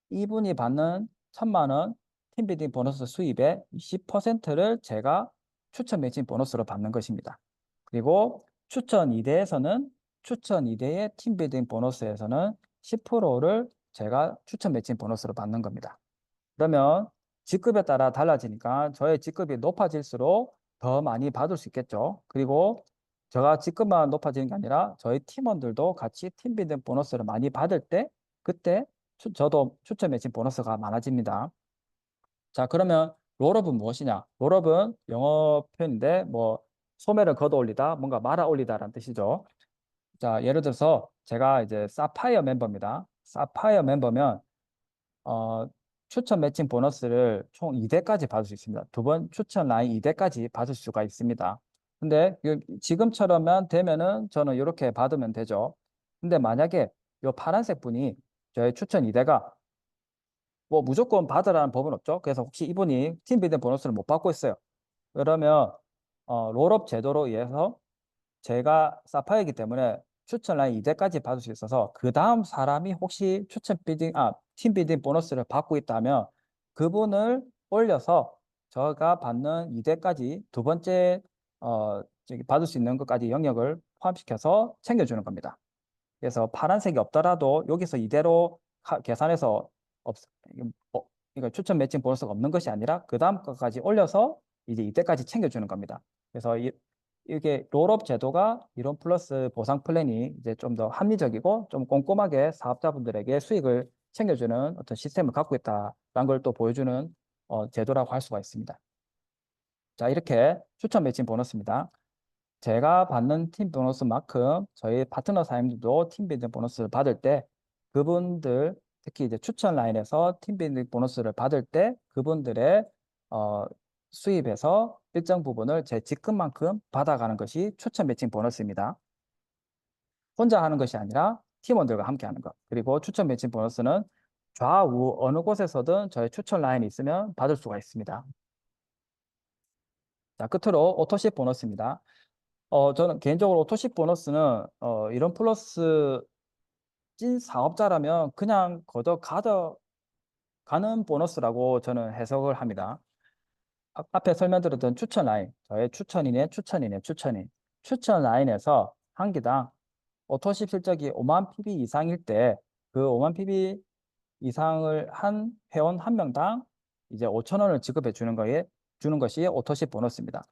이분이 받는 1,000만 원 팀비딩 보너스 수입의 20%를 제가 추천 매칭 보너스로 받는 것입니다. 그리고 추천 2대의 팀비딩 보너스에서는 10%를 제가 추천 매칭 보너스로 받는 겁니다. 그러면 직급에 따라 달라지니까 저의 직급이 높아질수록 더 많이 받을 수 있겠죠. 그리고 제가 직급만 높아지는 게 아니라 저희 팀원들도 같이 팀비딩 보너스를 많이 받을 때 그때 저도 추천 매칭 보너스가 많아집니다. 자, 그러면 롤업은 무엇이냐? 롤업은 영어 표현인데 뭐 소매를 걷어 올리다, 뭔가 말아 올리다라는 뜻이죠. 자, 예를 들어서 제가 이제 사파이어 멤버입니다. 사파이어 멤버면 어, 추천 매칭 보너스를 총 2대까지 받을 수 있습니다. 두 번 추천 라인 2대까지 받을 수가 있습니다. 근데 지금처럼만 되면은 저는 이렇게 받으면 되죠. 근데 만약에 이 파란색 분이 저의 추천 2대가 뭐 무조건 받으라는 법은 없죠. 그래서 혹시 이분이 팀비딩 보너스를 못 받고 있어요. 그러면 롤업 제도로 의해서 제가 사파이기 때문에 추천 라인 2대까지 받을 수 있어서 그 다음 사람이 혹시 팀 비딩 보너스를 받고 있다면 그분을 올려서 제가 받는 2대까지 두 번째 받을 수 있는 것까지 영역을 포함시켜서 챙겨주는 겁니다. 그래서 파란색이 없더라도 여기서 이대로 계산해서 그러니까 추천 매칭 보너스가 없는 것이 아니라 그 다음 것까지 올려서 이제 이때까지 챙겨주는 겁니다. 그래서 이게 롤업 제도가 이론 플러스 보상 플랜이 이제 좀 더 합리적이고 좀 꼼꼼하게 사업자분들에게 수익을 챙겨주는 어떤 시스템을 갖고 있다라는 걸 또 보여주는 제도라고 할 수가 있습니다. 자, 이렇게 추천 매칭 보너스입니다. 제가 받는 팀 보너스만큼 저희 파트너 사장님들도 팀 빌딩 보너스를 받을 때 그분들 특히 이제 추천 라인에서 팀 빌딩 보너스를 받을 때 그분들의 수입에서 일정 부분을 제 직급만큼 받아가는 것이 추천 매칭 보너스입니다. 혼자 하는 것이 아니라 팀원들과 함께 하는 것. 그리고 추천 매칭 보너스는 좌우 어느 곳에서든 저희 추천 라인이 있으면 받을 수가 있습니다. 자, 끝으로 오토십 보너스입니다. 저는 개인적으로 오토십 보너스는 이런 플러스 찐 사업자라면 그냥 거저 가져가는 보너스라고 저는 해석을 합니다. 앞에 설명드렸던 추천 라인, 저의 추천인. 추천 라인에서 한 기당 오토십 실적이 5만 PB 이상일 때 그 5만 PB 이상을 한 회원 한 명당 이제 5천 원을 지급해 주는 것이 오토십 보너스입니다.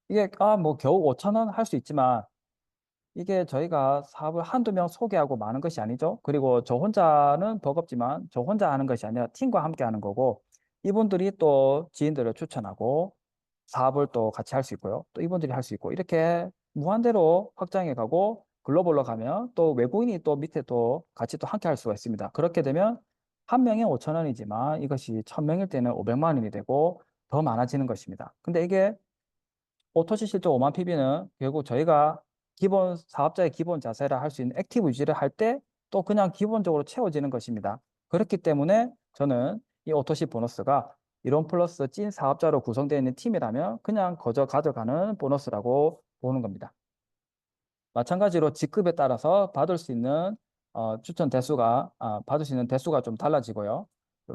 이게 뭐 겨우 5천 원 할 수 있지만 이게 저희가 사업을 한두 명 소개하고 마는 것이 아니죠. 그리고 저 혼자는 버겁지만 저 혼자 하는 것이 아니라 팀과 함께 하는 거고 이분들이 또 지인들을 추천하고 사업을 또 같이 할 수 있고요. 또 이분들이 할 수 있고 이렇게 무한대로 확장해 가고 글로벌로 가면 또 외국인이 또 밑에 또 같이 또 함께 할 수가 있습니다. 그렇게 되면 한 명에 5천 원이지만 이것이 1,000명일 때는 500만 원이 되고 더 많아지는 것입니다. 근데 이게 오토시 실적 5만 PB는 결국 저희가 기본 사업자의 기본 자세라 할 수 있는 액티브 유지를 할 때 또 그냥 기본적으로 채워지는 것입니다. 그렇기 때문에 저는 이 오토시 보너스가 이론 플러스 찐 사업자로 구성되어 있는 팀이라면 그냥 거저 가져가는 보너스라고 보는 겁니다. 마찬가지로 직급에 따라서 받을 수 있는 받을 수 있는 대수가 좀 달라지고요.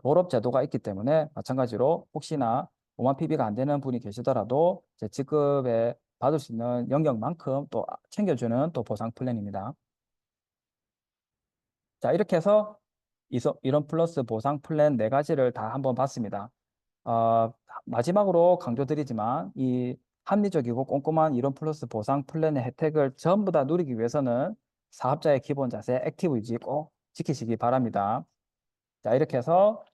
롤업 제도가 있기 때문에 마찬가지로 혹시나 5만 PB가 안 되는 분이 계시더라도 제 직급에 받을 수 있는 영역만큼 또 챙겨주는 또 보상 플랜입니다. 자, 이렇게 해서 이런 플러스 보상 플랜 4가지를 다 한번 봤습니다. 마지막으로 강조드리지만 이 합리적이고 꼼꼼한 이론 플러스 보상 플랜의 혜택을 전부 다 누리기 위해서는 사업자의 기본 자세, 액티브 유지 꼭 지키시기 바랍니다. 자, 이렇게 해서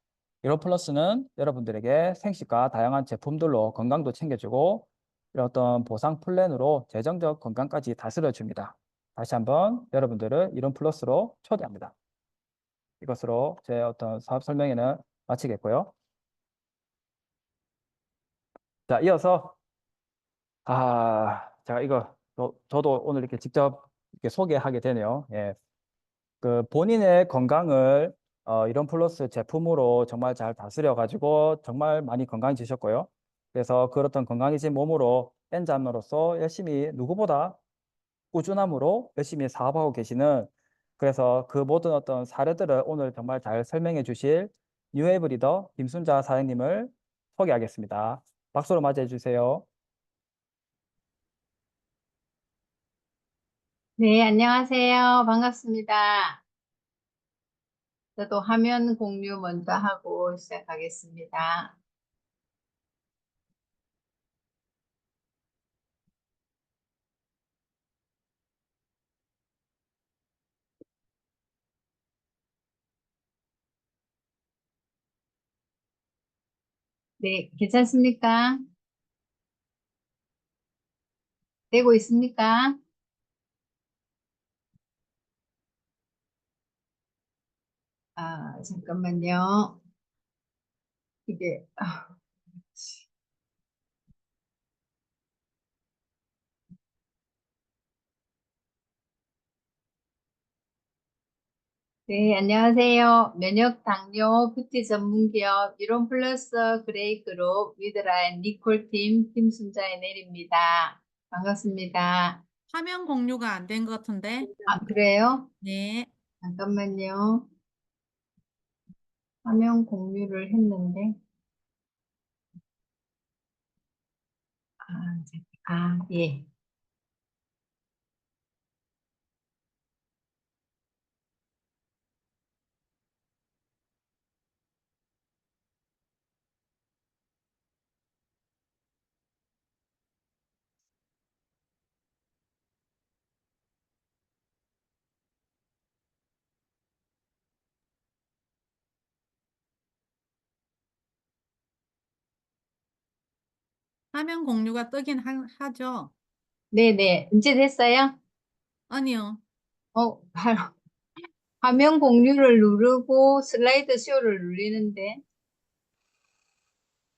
이론 플러스는 여러분들에게 생식과 다양한 제품들로 건강도 챙겨주고 이런 어떤 보상 플랜으로 재정적 건강까지 다스려 줍니다. 다시 한번 여러분들을 이론 플러스로 초대합니다. 이것으로 제 어떤 사업 설명회는 마치겠고요. 자, 이어서 제가 이거 저도 오늘 이렇게 직접 이렇게 소개하게 되네요. 예. 그 본인의 건강을 이런 플러스 제품으로 정말 잘 다스려 가지고 정말 많이 건강해지셨고요. 그래서 그렇던 건강해진 몸으로 엔잠으로서 열심히 누구보다 꾸준함으로 열심히 사업하고 계시는 그래서 그 모든 어떤 사례들을 오늘 정말 잘 설명해 주실 뉴웨이브 리더 김순자 사장님을 소개하겠습니다. 박수로 맞이해 주세요. 네, 안녕하세요. 반갑습니다. 저도 화면 공유 먼저 하고 시작하겠습니다. 네, 괜찮습니까? 되고 있습니까? 잠깐만요. 이게, 네, 안녕하세요. 면역 당뇨 뷰티 전문 기업 이론 플러스 그레이 그룹 위드라인 니콜 팀 김순자의 내리입니다. 반갑습니다. 화면 공유가 안 된 것 같은데. 그래요? 네. 잠깐만요. 화면 공유를 했는데. 예. 화면 공유가 뜨긴 하죠. 네네. 이제 됐어요? 아니요. 바로 화면 공유를 누르고 슬라이드 쇼를 누리는데.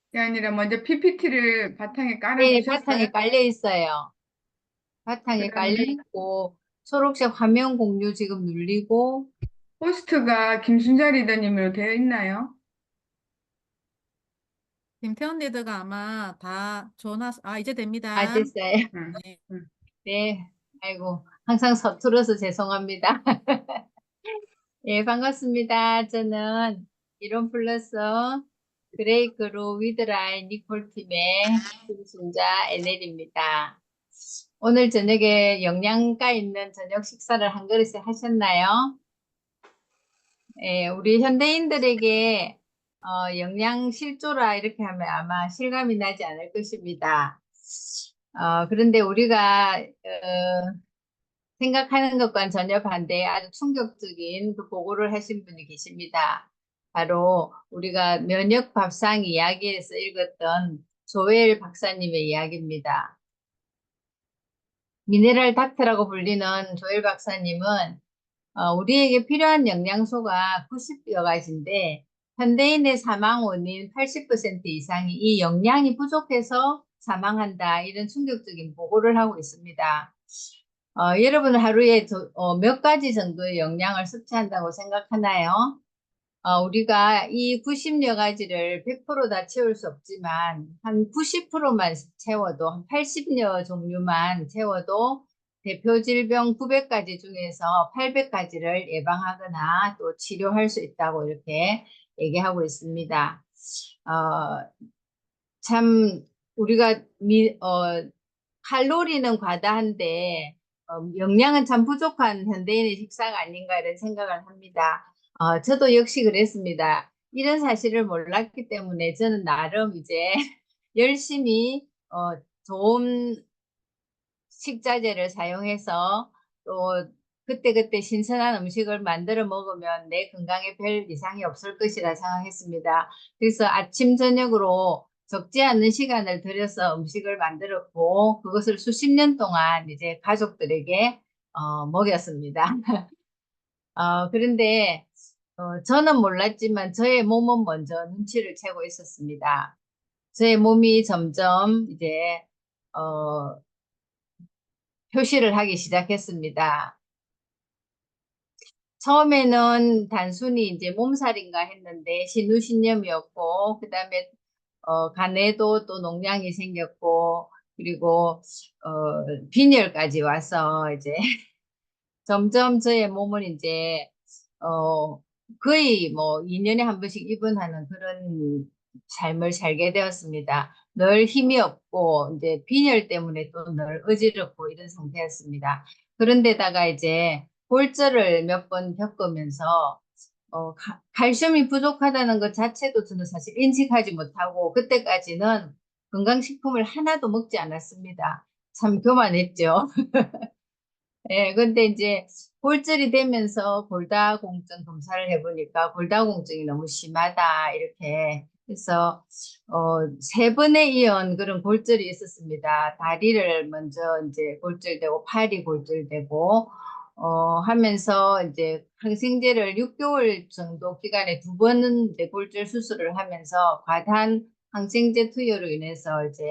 그게 아니라 먼저 PPT를 바탕에 네, 깔아두셨어요? 바탕에 깔려 있어요. 바탕에 깔려 그러면 있고, 초록색 화면 공유 지금 눌리고, 호스트가 김순자 리더님으로 되어 있나요? 김태원 리더가 아마 다 이제 됩니다. 됐어요. 응, 네. 응. 네. 아이고, 항상 서툴어서 죄송합니다. 예, 반갑습니다. 저는 이론 플러스 그레이 그룹 위드라인 니콜 팀의 김순자 NL입니다. 오늘 저녁에 영양가 있는 저녁 식사를 한 그릇에 하셨나요? 예, 우리 현대인들에게 영양 실조라 이렇게 하면 아마 실감이 나지 않을 것입니다. 그런데 우리가 생각하는 것과는 전혀 반대의 아주 충격적인 그 보고를 하신 분이 계십니다. 바로 우리가 면역 밥상 이야기에서 읽었던 조엘 박사님의 이야기입니다. 미네랄 닥터라고 불리는 조엘 박사님은 우리에게 필요한 영양소가 90여 가지인데 현대인의 사망 원인 80% 이상이 이 영양이 부족해서 사망한다. 이런 충격적인 보고를 하고 있습니다. 여러분은 하루에 몇 가지 정도의 영양을 섭취한다고 생각하나요? 우리가 이 90여 가지를 100%다 채울 수 없지만 한 90%만 채워도 한 80여 종류만 채워도 대표 질병 900가지 중에서 800가지를 예방하거나 또 치료할 수 있다고 이렇게 얘기하고 있습니다. 참 우리가 칼로리는 과다한데 영양은 참 부족한 현대인의 식사가 아닌가 이런 생각을 합니다. 저도 역시 그랬습니다. 이런 사실을 몰랐기 때문에 저는 나름 이제 열심히 좋은 식자재를 사용해서 또 그때그때 신선한 음식을 만들어 먹으면 내 건강에 별 이상이 없을 것이라 생각했습니다. 그래서 아침, 저녁으로 적지 않은 시간을 들여서 음식을 만들었고 그것을 수십 년 동안 이제 가족들에게 먹였습니다. 그런데 저는 몰랐지만 저의 몸은 먼저 눈치를 채고 있었습니다. 저의 몸이 점점 이제 표시를 하기 시작했습니다. 처음에는 단순히 이제 몸살인가 했는데 신우신염이었고 그다음에 간에도 또 농양이 생겼고 그리고 빈혈까지 와서 이제 점점 저의 몸은 이제 거의 뭐 2년에 한 번씩 입원하는 그런 삶을 살게 되었습니다. 늘 힘이 없고 이제 빈혈 때문에 또 늘 어지럽고 이런 상태였습니다. 그런데다가 이제 골절을 몇 번 겪으면서 칼슘이 부족하다는 것 자체도 저는 사실 인식하지 못하고 그때까지는 건강식품을 하나도 먹지 않았습니다. 참 교만했죠. 예, 근데 이제 골절이 되면서 골다공증 검사를 해보니까 골다공증이 너무 심하다, 이렇게. 그래서, 3번에 이은 그런 골절이 있었습니다. 다리를 먼저 이제 골절되고, 팔이 골절되고, 하면서 이제 항생제를 6개월 정도 기간에 2번은 이제 골절 수술을 하면서 과다한 항생제 투여로 인해서 이제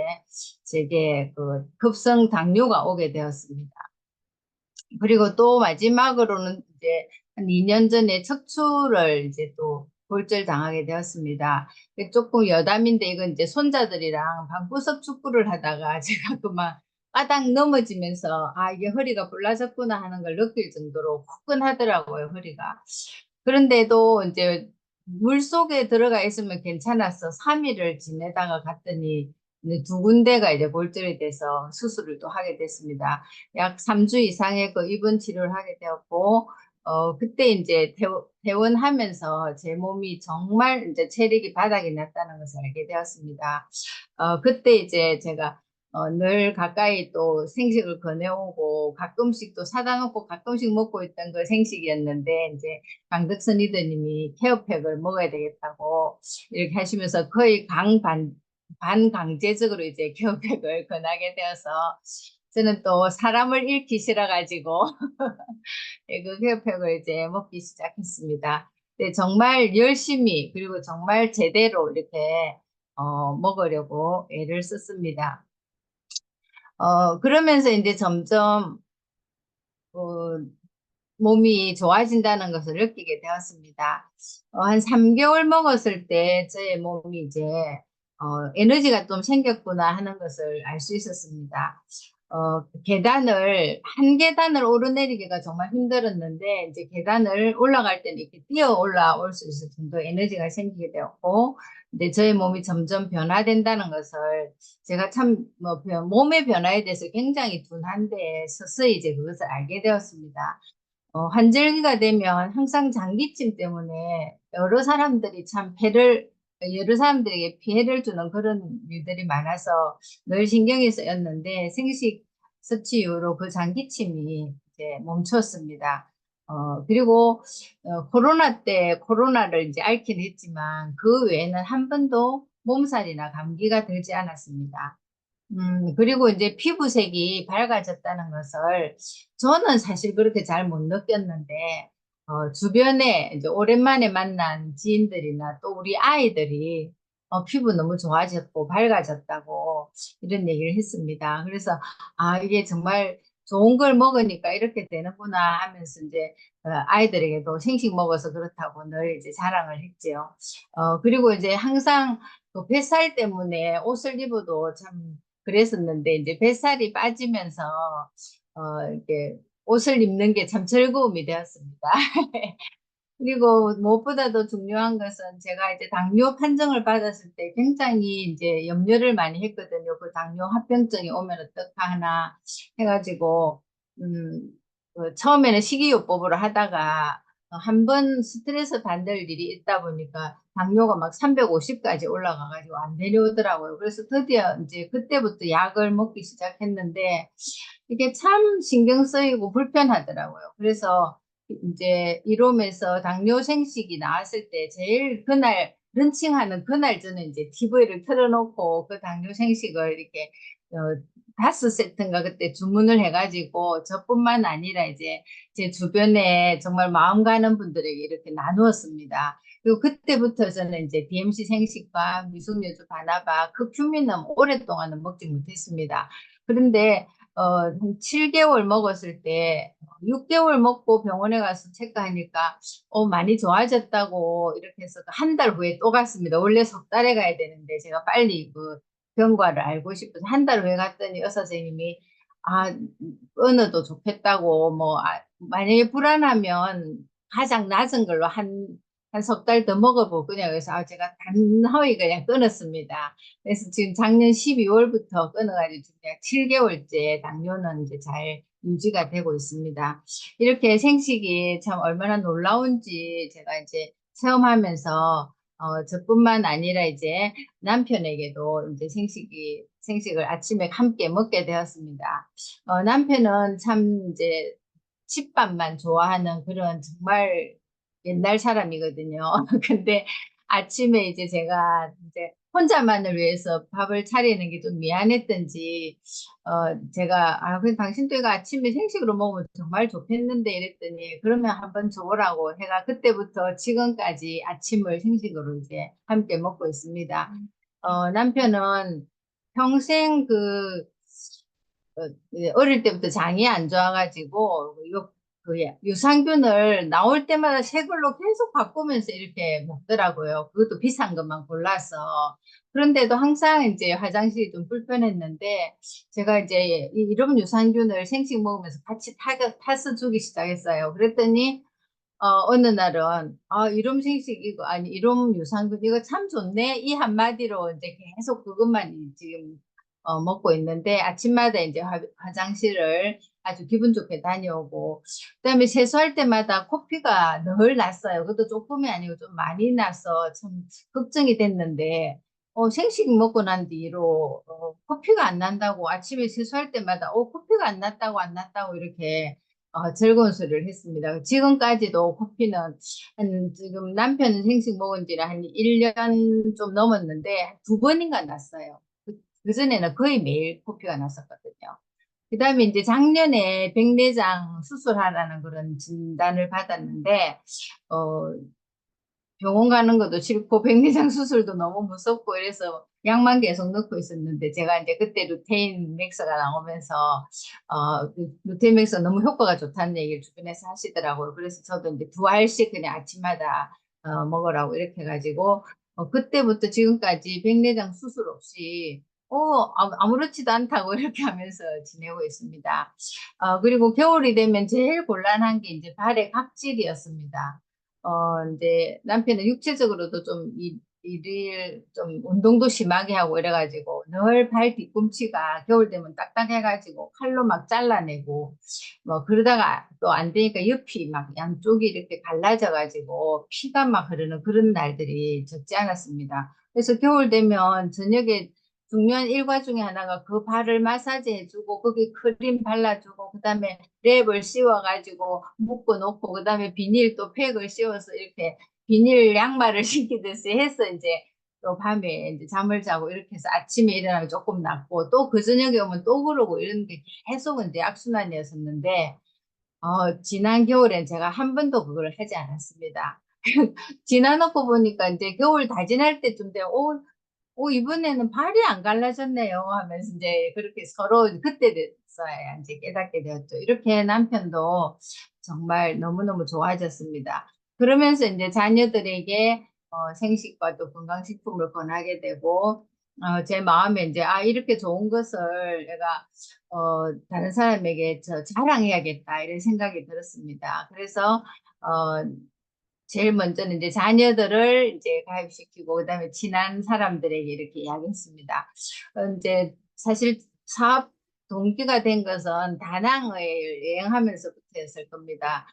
제게 그 급성 당뇨가 오게 되었습니다. 그리고 또 마지막으로는 이제 한 2년 전에 척추를 이제 또 골절 당하게 되었습니다. 조금 여담인데 이건 이제 손자들이랑 방구석 축구를 하다가 제가 그만 바닥 넘어지면서 아 이게 허리가 불라졌구나 하는 걸 느낄 정도로 후끈하더라고요, 허리가. 그런데도 이제 물속에 들어가 있으면 괜찮았어. 3일을 지내다가 갔더니 이제 2군데가 이제 골절이 돼서 수술을 또 하게 됐습니다. 약 3주 이상의 그 입원 치료를 하게 되었고, 그때 이제 퇴원하면서 제 몸이 정말 이제 체력이 바닥이 났다는 것을 알게 되었습니다. 그때 이제 제가 늘 가까이 또 생식을 거내오고 가끔씩 또 사다 놓고 가끔씩 먹고 있던 그 생식이었는데 이제 강덕선 리더님이 케어팩을 먹어야 되겠다고 이렇게 하시면서 거의 반강제적으로 이제 케어팩을 권하게 되어서 저는 또 사람을 잃기 싫어가지고 그 케어팩을 이제 먹기 시작했습니다. 근데 정말 열심히 그리고 정말 제대로 이렇게 먹으려고 애를 썼습니다. 그러면서 이제 점점 어, 몸이 좋아진다는 것을 느끼게 되었습니다. 한 3개월 먹었을 때 저의 몸이 이제 에너지가 좀 생겼구나 하는 것을 알 수 있었습니다. 계단을, 한 계단을 오르내리기가 정말 힘들었는데, 이제 계단을 올라갈 때는 이렇게 뛰어 올라올 수 있을 정도 에너지가 생기게 되었고, 근데 저의 몸이 점점 변화된다는 것을 제가 참, 몸의 변화에 대해서 굉장히 둔한데, 서서히 이제 그것을 알게 되었습니다. 환절기가 되면 항상 장기침 때문에 여러 사람들에게 피해를 주는 그런 일들이 많아서 늘 신경이 쓰였는데 생식 수치 이후로 그 장기침이 이제 멈췄습니다. 그리고 코로나 때 코로나를 이제 앓긴 했지만 그 외에는 한 번도 몸살이나 감기가 들지 않았습니다. 그리고 이제 피부색이 밝아졌다는 것을 저는 사실 그렇게 잘 못 느꼈는데, 주변에 이제 오랜만에 만난 지인들이나 또 우리 아이들이 피부 너무 좋아졌고 밝아졌다고 이런 얘기를 했습니다. 그래서, 아, 이게 정말 좋은 걸 먹으니까 이렇게 되는구나 하면서 이제 아이들에게도 생식 먹어서 그렇다고 늘 이제 자랑을 했지요. 그리고 이제 항상 그 뱃살 때문에 옷을 입어도 참 그랬었는데 이제 뱃살이 빠지면서 이렇게 옷을 입는 게 참 즐거움이 되었습니다. 그리고 무엇보다도 중요한 것은 제가 이제 당뇨 판정을 받았을 때 굉장히 이제 염려를 많이 했거든요. 그 당뇨 합병증이 오면 어떡하나 해가지고 처음에는 식이요법으로 하다가 한 번 스트레스 받을 일이 있다 보니까 당뇨가 막 350까지 올라가가지고 안 내려오더라고요. 그래서 드디어 이제 그때부터 약을 먹기 시작했는데 이게 참 신경 쓰이고 불편하더라고요. 그래서 이제 이롬에서 당뇨 생식이 나왔을 때 제일 그날 런칭하는 그날 저는 이제 TV를 틀어놓고 그 당뇨 생식을 이렇게 5세트인가 그때 주문을 해가지고 저뿐만 아니라 이제 제 주변에 정말 마음 가는 분들에게 이렇게 나누었습니다. 그리고 그때부터 저는 이제 DMC 생식과 미숙여주 바나바 크큐민은 오랫동안은 먹지 못했습니다. 그런데 한 7개월 먹었을 때 6개월 먹고 병원에 가서 체크하니까 많이 좋아졌다고 이렇게 해서 한 달 후에 또 갔습니다. 원래 석 달에 가야 되는데 제가 빨리 그 경과를 알고 싶어서 한 달 후에 갔더니 의사 선생님이 아, 끊어도 좋겠다고 만약에 불안하면 가장 낮은 걸로 한 석 달 더 먹어보고 그냥 그래서 제가 단호히 그냥 끊었습니다. 그래서 지금 작년 12월부터 끊어가지고 그냥 7개월째 당뇨는 이제 잘 유지가 되고 있습니다. 이렇게 생식이 참 얼마나 놀라운지 제가 이제 체험하면서 저뿐만 아니라 이제 남편에게도 이제 생식을 아침에 함께 먹게 되었습니다. 남편은 참 이제 집밥만 좋아하는 그런 정말 옛날 사람이거든요. 근데 아침에 이제 제가 이제 혼자만을 위해서 밥을 차리는 게 좀 미안했던지, 제가, 그럼 당신도 이거 아침에 생식으로 먹으면 정말 좋겠는데 이랬더니, 그러면 한번 줘보라고 해가 그때부터 지금까지 아침을 생식으로 이제 함께 먹고 있습니다. 남편은 평생 어릴 때부터 장이 안 좋아가지고, 유산균을 나올 때마다 새 걸로 계속 바꾸면서 이렇게 먹더라고요. 그것도 비싼 것만 골라서. 그런데도 항상 이제 화장실이 좀 불편했는데, 제가 이제 이런 유산균을 생식 먹으면서 같이 타서 주기 시작했어요. 그랬더니, 어느 날은, 이름 생식 이거, 아니, 이름 유산균 이거 참 좋네. 이 한마디로 이제 계속 그것만 지금, 먹고 있는데, 아침마다 이제 화장실을 아주 기분 좋게 다녀오고, 그다음에 세수할 때마다 코피가 늘 났어요. 그것도 조금이 아니고 좀 많이 나서 참 걱정이 됐는데, 생식 먹고 난 뒤로, 코피가 안 난다고 아침에 세수할 때마다, 코피가 안 났다고 안 났다고 이렇게 즐거운 소리를 했습니다. 지금까지도 코피는 지금 남편은 생식 먹은 지는 한 1년 좀 넘었는데 2번인가 났어요. 그전에는 거의 매일 코피가 났었거든요. 그 다음에 이제 작년에 백내장 수술하라는 그런 진단을 받았는데, 어, 병원 가는 것도 싫고 백내장 수술도 너무 무섭고 이래서 약만 계속 넣고 있었는데 제가 이제 그때 루테인 맥스가 나오면서 루테인 맥스가 너무 효과가 좋다는 얘기를 주변에서 하시더라고요. 그래서 저도 이제 2알씩 그냥 아침마다 먹으라고 이렇게 해가지고 그때부터 지금까지 백내장 수술 없이 아무렇지도 않다고 이렇게 하면서 지내고 있습니다. 그리고 겨울이 되면 제일 곤란한 게 이제 발의 각질이었습니다. 이제 남편은 육체적으로도 좀 일을 좀 운동도 심하게 하고 이래가지고 늘 발 뒤꿈치가 겨울 되면 딱딱해가지고 칼로 막 잘라내고 뭐 그러다가 또 안 되니까 옆이 막 양쪽이 이렇게 갈라져가지고 피가 막 흐르는 그런 날들이 적지 않았습니다. 그래서 겨울 되면 저녁에 중요한 일과 중에 하나가 그 발을 마사지 해주고 거기 크림 발라주고 그다음에 랩을 씌워가지고 묶어 놓고 그다음에 비닐 또 팩을 씌워서 이렇게 비닐 양말을 신기듯이 해서 이제 또 밤에 이제 잠을 자고 이렇게 해서 아침에 일어나면 조금 낫고 또 그 저녁에 오면 또 그러고 이런 게 계속 이제 악순환이었었는데 지난 겨울엔 제가 한 번도 그걸 하지 않았습니다. 지나놓고 보니까 이제 겨울 다 지날 때쯤 돼, 이번에는 발이 안 갈라졌네요 하면서 이제 그렇게 서로 그때 됐어야 이제 깨닫게 되었죠. 이렇게 남편도 정말 너무너무 좋아졌습니다. 그러면서 이제 자녀들에게 생식과 또 건강식품을 권하게 되고 제 마음에 이제 이렇게 좋은 것을 내가 다른 사람에게 자랑해야겠다 이런 생각이 들었습니다. 그래서 제일 먼저는 이제 자녀들을 이제 가입시키고 그다음에 친한 사람들에게 이렇게 이야기했습니다. 이제 사실 사업 동기가 된 것은 다낭을 여행하면서부터였을 겁니다.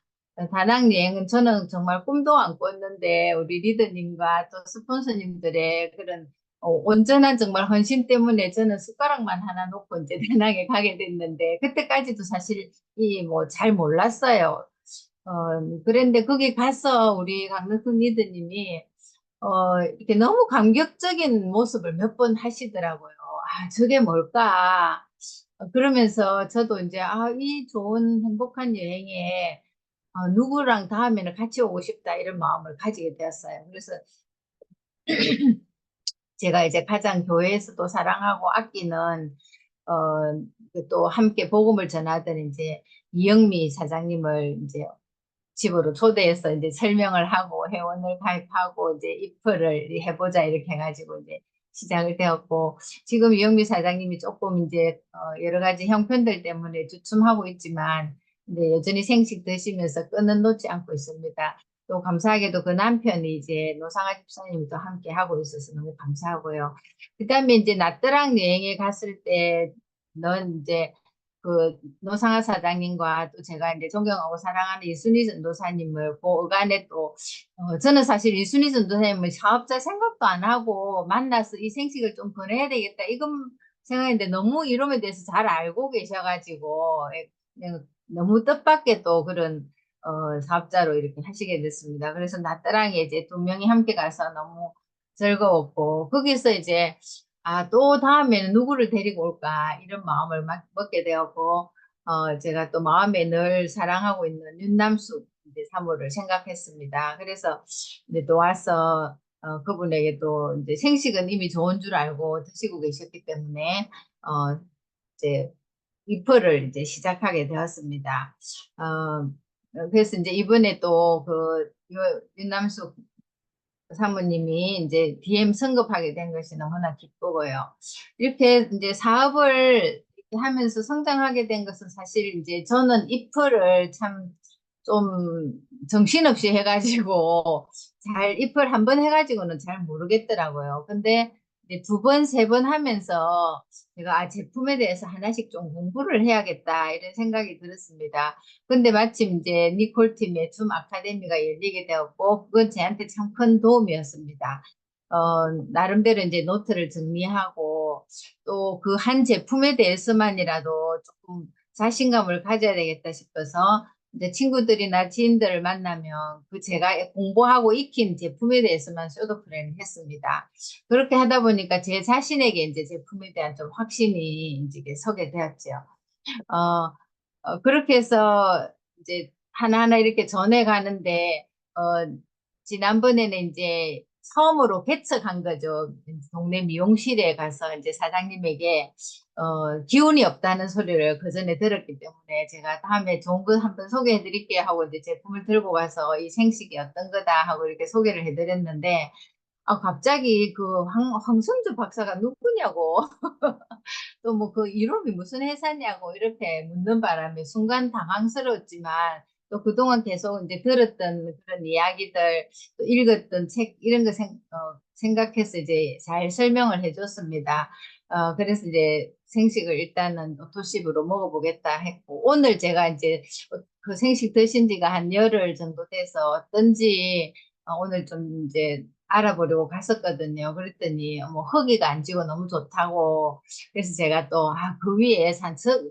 다낭 여행은 저는 정말 꿈도 안 꿨는데 우리 리더님과 또 스폰서님들의 그런 온전한 정말 헌신 때문에 저는 숟가락만 하나 놓고 이제 다낭에 가게 됐는데 그때까지도 사실 이 뭐 잘 몰랐어요. 그런데 거기 가서 우리 강덕훈 리더님이 이렇게 너무 감격적인 모습을 몇 번 하시더라고요. 저게 뭘까? 그러면서 저도 이제 이 좋은 행복한 여행에 누구랑 다음에는 같이 오고 싶다 이런 마음을 가지게 되었어요. 그래서 제가 이제 가장 교회에서도 사랑하고 아끼는 또 함께 복음을 전하던 이제 이영미 사장님을 이제 집으로 초대해서 이제 설명을 하고 회원을 가입하고 이제 입회를 해보자 이렇게 해가지고 이제 시작을 되었고 지금 이영미 사장님이 조금 이제 여러 가지 형편들 때문에 주춤하고 있지만 근데 여전히 생식 드시면서 끈은 놓지 않고 있습니다. 또 감사하게도 그 남편이 이제 노상아 집사님도 함께 하고 있어서 너무 감사하고요. 그다음에 이제 나트랑 여행에 갔을 때는 이제 그 노상아 사장님과 또 제가 이제 존경하고 사랑하는 이순희 전도사님을 그 어간에 또 저는 사실 이순희 전도사님을 사업자 생각도 안 하고 만나서 이 생식을 좀 권해야 되겠다 이건 생각했는데 너무 이름에 대해서 잘 알고 계셔가지고 그냥 너무 뜻밖의 또 그런 사업자로 이렇게 하시게 됐습니다. 그래서 나따랑에 이제 두 명이 함께 가서 너무 즐거웠고 거기서 이제 또 다음에는 누구를 데리고 올까 이런 마음을 먹게 되었고 제가 또 마음에 늘 사랑하고 있는 윤남숙 이제 사모를 생각했습니다. 그래서 이제 또 와서 그분에게 또 이제 생식은 이미 좋은 줄 알고 드시고 계셨기 때문에 이제 입허를 이제 시작하게 되었습니다. 그래서 이제 이번에 또 그 윤남숙 사모님이 이제 DM 승급하게 된 것이 너무나 기쁘고요. 이렇게 이제 사업을 이렇게 하면서 성장하게 된 것은 사실 이제 저는 입을 참 좀 정신없이 해가지고 잘 입을 한 번 해가지고는 잘 모르겠더라고요. 근데 이제 두 번, 세 번 하면서 제가 제품에 대해서 하나씩 좀 공부를 해야겠다 이런 생각이 들었습니다. 근데 마침 이제 니콜 팀의 줌 아카데미가 열리게 되었고 그건 저한테 참 큰 도움이었습니다. 나름대로 이제 노트를 정리하고 또 그 한 제품에 대해서만이라도 조금 자신감을 가져야 되겠다 싶어서 이제 친구들이나 지인들을 만나면 그 제가 공부하고 익힌 제품에 대해서만 쇼도 플랜을 했습니다. 그렇게 하다 보니까 제 자신에게 이제 제품에 대한 좀 확신이 이제 서게 되었죠. 어, 그렇게 해서 이제 하나하나 이렇게 전해가는데, 지난번에는 이제 처음으로 개척한 거죠. 동네 미용실에 가서 이제 사장님에게, 기운이 없다는 소리를 그 전에 들었기 때문에 제가 다음에 좋은 거 한번 소개해 드릴게요 하고 이제 제품을 들고 가서 이 생식이 어떤 거다 하고 이렇게 소개를 해 드렸는데, 갑자기 그 황성주 박사가 누구냐고 또 뭐 그 이름이 무슨 회사냐고 이렇게 묻는 바람에 순간 당황스러웠지만 또 그동안 계속 이제 들었던 그런 이야기들 또 읽었던 책 이런 거 생각해서 이제 잘 설명을 해줬습니다. 그래서 이제 생식을 일단은 오토십으로 먹어보겠다 했고 오늘 제가 이제 그 생식 드신 지가 한 열흘 정도 돼서 어떤지 오늘 좀 이제 알아보려고 갔었거든요. 그랬더니 뭐 허기가 안 지고 너무 좋다고 그래서 제가 또, 그 위에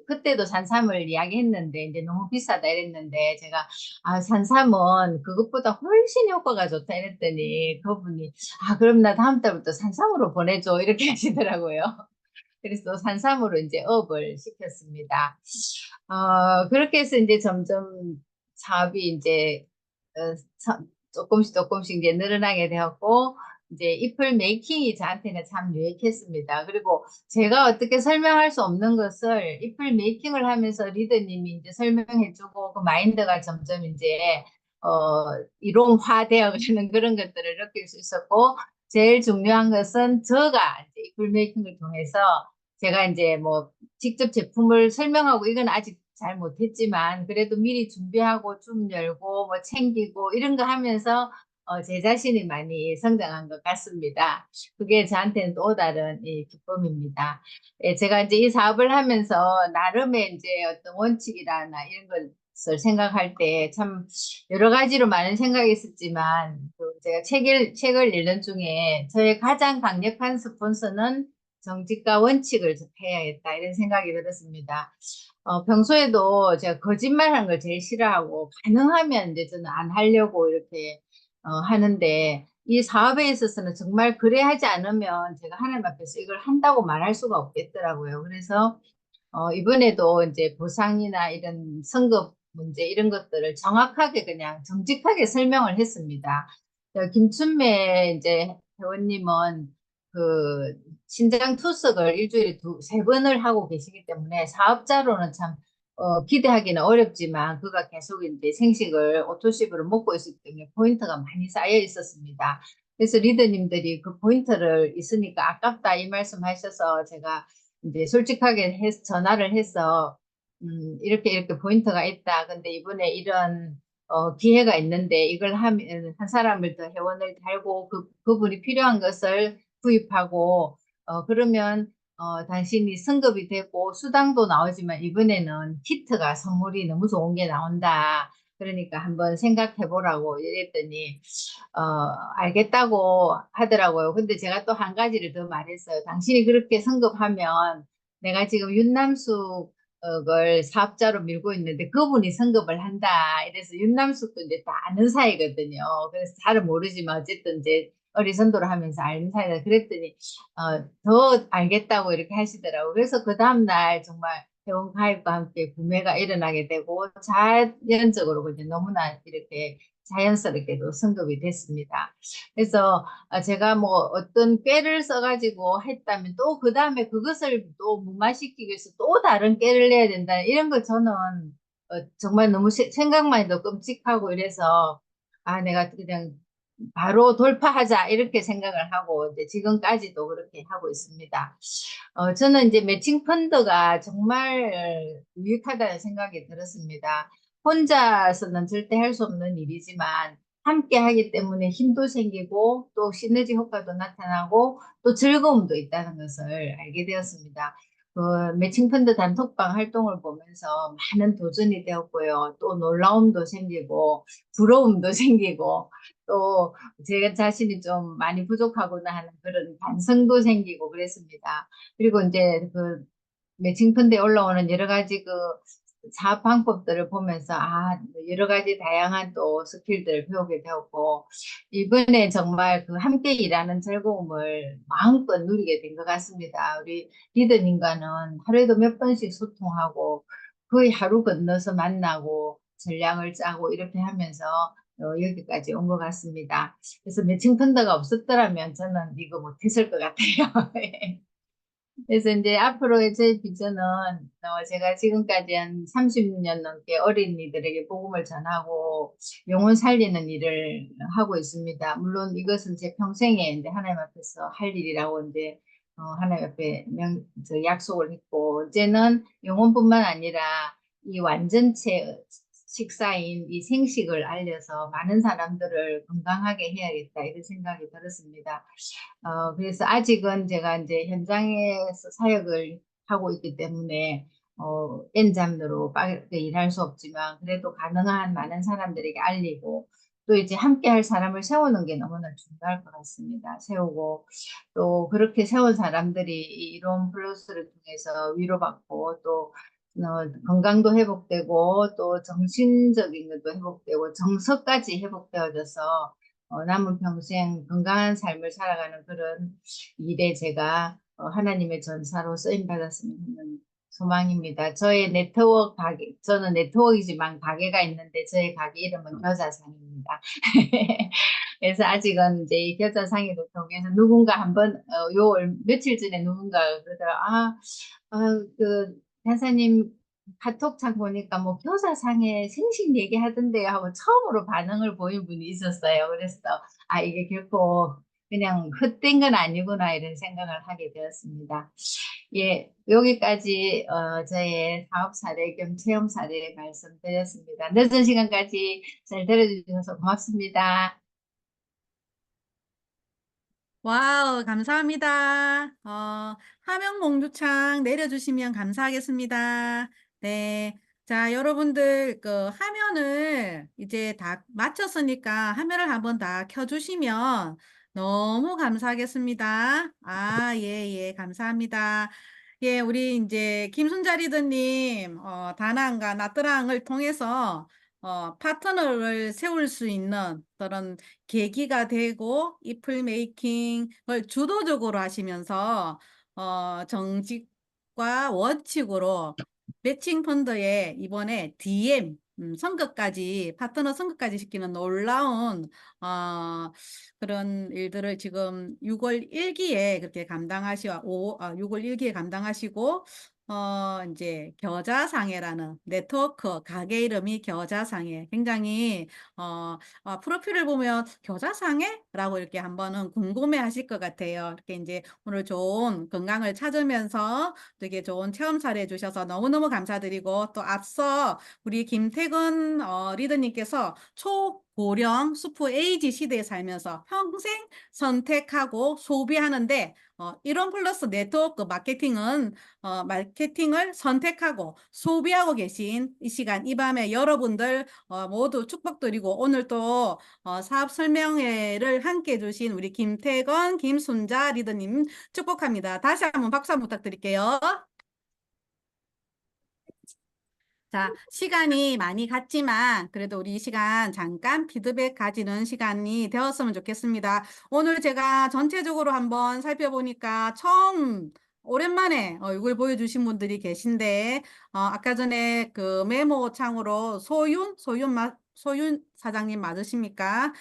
그때도 산삼을 이야기했는데, 이제 너무 비싸다 이랬는데, 제가, 산삼은 그것보다 훨씬 효과가 좋다 이랬더니, 그분이, 그럼 나 다음 달부터 산삼으로 보내줘. 이렇게 하시더라고요. 그래서 산삼으로 이제 업을 시켰습니다. 그렇게 해서 이제 점점 사업이 이제, 어, 조금씩 이제 늘어나게 되었고, 이제 이플 메이킹이 저한테는 참 유익했습니다. 그리고 제가 어떻게 설명할 수 없는 것을 이플 메이킹을 하면서 리더님이 이제 설명해주고 그 마인드가 점점 이제 이론화되어 가는 그런 것들을 느낄 수 있었고 제일 중요한 것은 제가 이제 이플 메이킹을 통해서 제가 이제 뭐 직접 제품을 설명하고 이건 아직 잘 못했지만 그래도 미리 준비하고 좀 열고 뭐 챙기고 이런 거 하면서 제 자신이 많이 성장한 것 같습니다. 그게 저한테는 또 다른 기쁨입니다. 예, 제가 이제 이 사업을 하면서 나름의 이제 어떤 원칙이라나 이런 것을 생각할 때 참 여러 가지로 많은 생각이 있었지만 제가 책을 읽는 중에 저의 가장 강력한 스폰서는 정직과 원칙을 해야겠다 이런 생각이 들었습니다. 평소에도 제가 거짓말하는 걸 제일 싫어하고 가능하면 이제 저는 안 하려고 이렇게 하는데 이 사업에 있어서는 정말 그래 하지 않으면 제가 하나님 앞에서 이걸 한다고 말할 수가 없겠더라고요. 그래서 이번에도 이제 보상이나 이런 선급 문제 이런 것들을 정확하게 그냥 정직하게 설명을 했습니다. 김춘매 이제 회원님은 그 신장 투석을 일주일에 세 번을 하고 계시기 때문에 사업자로는 참 기대하기는 어렵지만 그가 계속 이제 생식을 오토십으로 먹고 있었기 때문에 포인트가 많이 쌓여 있었습니다. 그래서 리더님들이 그 포인트를 있으니까 아깝다 이 말씀 하셔서 제가 이제 솔직하게 전화를 해서 이렇게 포인트가 있다. 근데 이번에 이런 기회가 있는데 이걸 하면 한 사람을 더 회원을 달고 그분이 필요한 것을 구입하고 그러면 당신이 승급이 되고 수당도 나오지만 이번에는 키트가 선물이 너무 좋은 게 나온다. 그러니까 한번 생각해 보라고 이랬더니 어, 알겠다고 하더라고요. 근데 제가 또 한 가지를 더 말했어요. 당신이 그렇게 승급하면 내가 지금 윤남숙을 사업자로 밀고 있는데 그분이 승급을 한다. 이래서 윤남숙도 이제 다 아는 사이거든요. 그래서 잘은 모르지만 어쨌든 이제 어리선도로 하면서 아는 사이다. 그랬더니 더 알겠다고 이렇게 하시더라고요. 그래서 그 다음날 정말 회원 가입과 함께 구매가 일어나게 되고 자연적으로 그냥 너무나 이렇게 자연스럽게도 승급이 됐습니다. 그래서 제가 뭐 어떤 꾀를 써가지고 했다면 또 그 다음에 그것을 또 무마시키기 위해서 또 다른 꾀를 내야 된다. 이런 거 저는 정말 너무 생각만 해도 끔찍하고 이래서 내가 그냥 바로 돌파하자 이렇게 생각을 하고 이제 지금까지도 그렇게 하고 있습니다. 저는 이제 매칭 펀드가 정말 유익하다는 생각이 들었습니다. 혼자서는 절대 할 수 없는 일이지만 함께 하기 때문에 힘도 생기고 또 시너지 효과도 나타나고 또 즐거움도 있다는 것을 알게 되었습니다. 그 매칭펀드 단톡방 활동을 보면서 많은 도전이 되었고요. 또 놀라움도 생기고 부러움도 생기고 또 제 자신이 좀 많이 부족하구나 하는 그런 반성도 생기고 그랬습니다. 그리고 이제 그 매칭펀드에 올라오는 여러 가지 그 사업 방법들을 보면서 여러 가지 다양한 또 스킬들을 배우게 되었고 이번에 정말 그 함께 일하는 즐거움을 마음껏 누리게 된 것 같습니다. 우리 리더님과는 하루에도 몇 번씩 소통하고 거의 하루 건너서 만나고 전략을 짜고 이렇게 하면서 여기까지 온 것 같습니다. 그래서 매칭 펀드가 없었더라면 저는 이거 못했을 것 같아요. 그래서 이제 앞으로의 제 비전은 제가 지금까지 한 30년 넘게 어린이들에게 복음을 전하고 영혼 살리는 일을 하고 있습니다. 물론 이것은 제 평생에 이제 하나님 앞에서 할 일이라고 이제 하나님 앞에 약속을 했고, 이제는 영혼뿐만 아니라 이 완전체 식사인 이 생식을 알려서 많은 사람들을 건강하게 해야겠다 이런 생각이 들었습니다. 그래서 아직은 제가 이제 현장에서 사역을 하고 있기 때문에 엔잡으로 빠르게 일할 수 없지만 그래도 가능한 많은 사람들에게 알리고 또 이제 함께 할 사람을 세우는 게 너무나 중요할 것 같습니다. 세우고 또 그렇게 세운 사람들이 이 이론 플러스를 통해서 위로받고 또 건강도 회복되고 또 정신적인 것도 회복되고 정서까지 회복되어져서 남은 평생 건강한 삶을 살아가는 그런 일에 제가 하나님의 전사로 쓰임 받았으면 하는 소망입니다. 저의 네트워크 가게, 저는 네트워크이지만 가게가 있는데 저의 가게 이름은 겨자상입니다. 그래서 아직은 이제 이 겨자상이를 통해서 누군가 한번 요 며칠 전에 누군가 그러더라. 그 간사님 카톡창 보니까 뭐 교사상에 생식 얘기하던데요 하고 처음으로 반응을 보인 분이 있었어요. 그래서 이게 결코 그냥 헛된 건 아니구나 이런 생각을 하게 되었습니다. 예, 여기까지 저의 사업 사례 겸 체험 사례 말씀드렸습니다. 늦은 시간까지 잘 들어주셔서 고맙습니다. 와우, 감사합니다. 화면 공유창 내려주시면 감사하겠습니다. 네. 자, 여러분들, 화면을 이제 다 마쳤으니까 화면을 한번 다 켜주시면 너무 감사하겠습니다. 예, 감사합니다. 예, 우리 이제 김순자 리더님, 다낭과 나트랑을 통해서 파트너를 세울 수 있는 그런 계기가 되고 이플 메이킹을 주도적으로 하시면서 정직과 원칙으로 매칭 펀드에 이번에 DM 선거까지 파트너 선거까지 시키는 놀라운 그런 일들을 지금 6월 1기에 그렇게 감당하시고 6월 1기에 감당하시고 이제 겨자상해라는 네트워크 가게 이름이 겨자상해 굉장히 프로필을 보면 겨자상해라고 이렇게 한번은 궁금해 하실 것 같아요. 이렇게 이제 오늘 좋은 건강을 찾으면서 되게 좋은 체험 사례 해주셔서 너무너무 감사드리고 또 앞서 우리 김태근 리더님께서 초고령 수프 에이지 시대에 살면서 평생 선택하고 소비하는데 이런 플러스 네트워크 마케팅을 선택하고 소비하고 계신 이 시간 이 밤에 여러분들 모두 축복드리고 오늘 또 사업 설명회를 함께 해주신 우리 김태건, 김순자 리더님 축복합니다. 다시 한번 박수 한번 부탁드릴게요. 자, 시간이 많이 갔지만 그래도 우리 이 시간 잠깐 피드백 가지는 시간이 되었으면 좋겠습니다. 오늘 제가 전체적으로 한번 살펴보니까 처음 오랜만에 얼굴 보여주신 분들이 계신데 아까 전에 그 메모창으로 소윤 사장님 맞으십니까?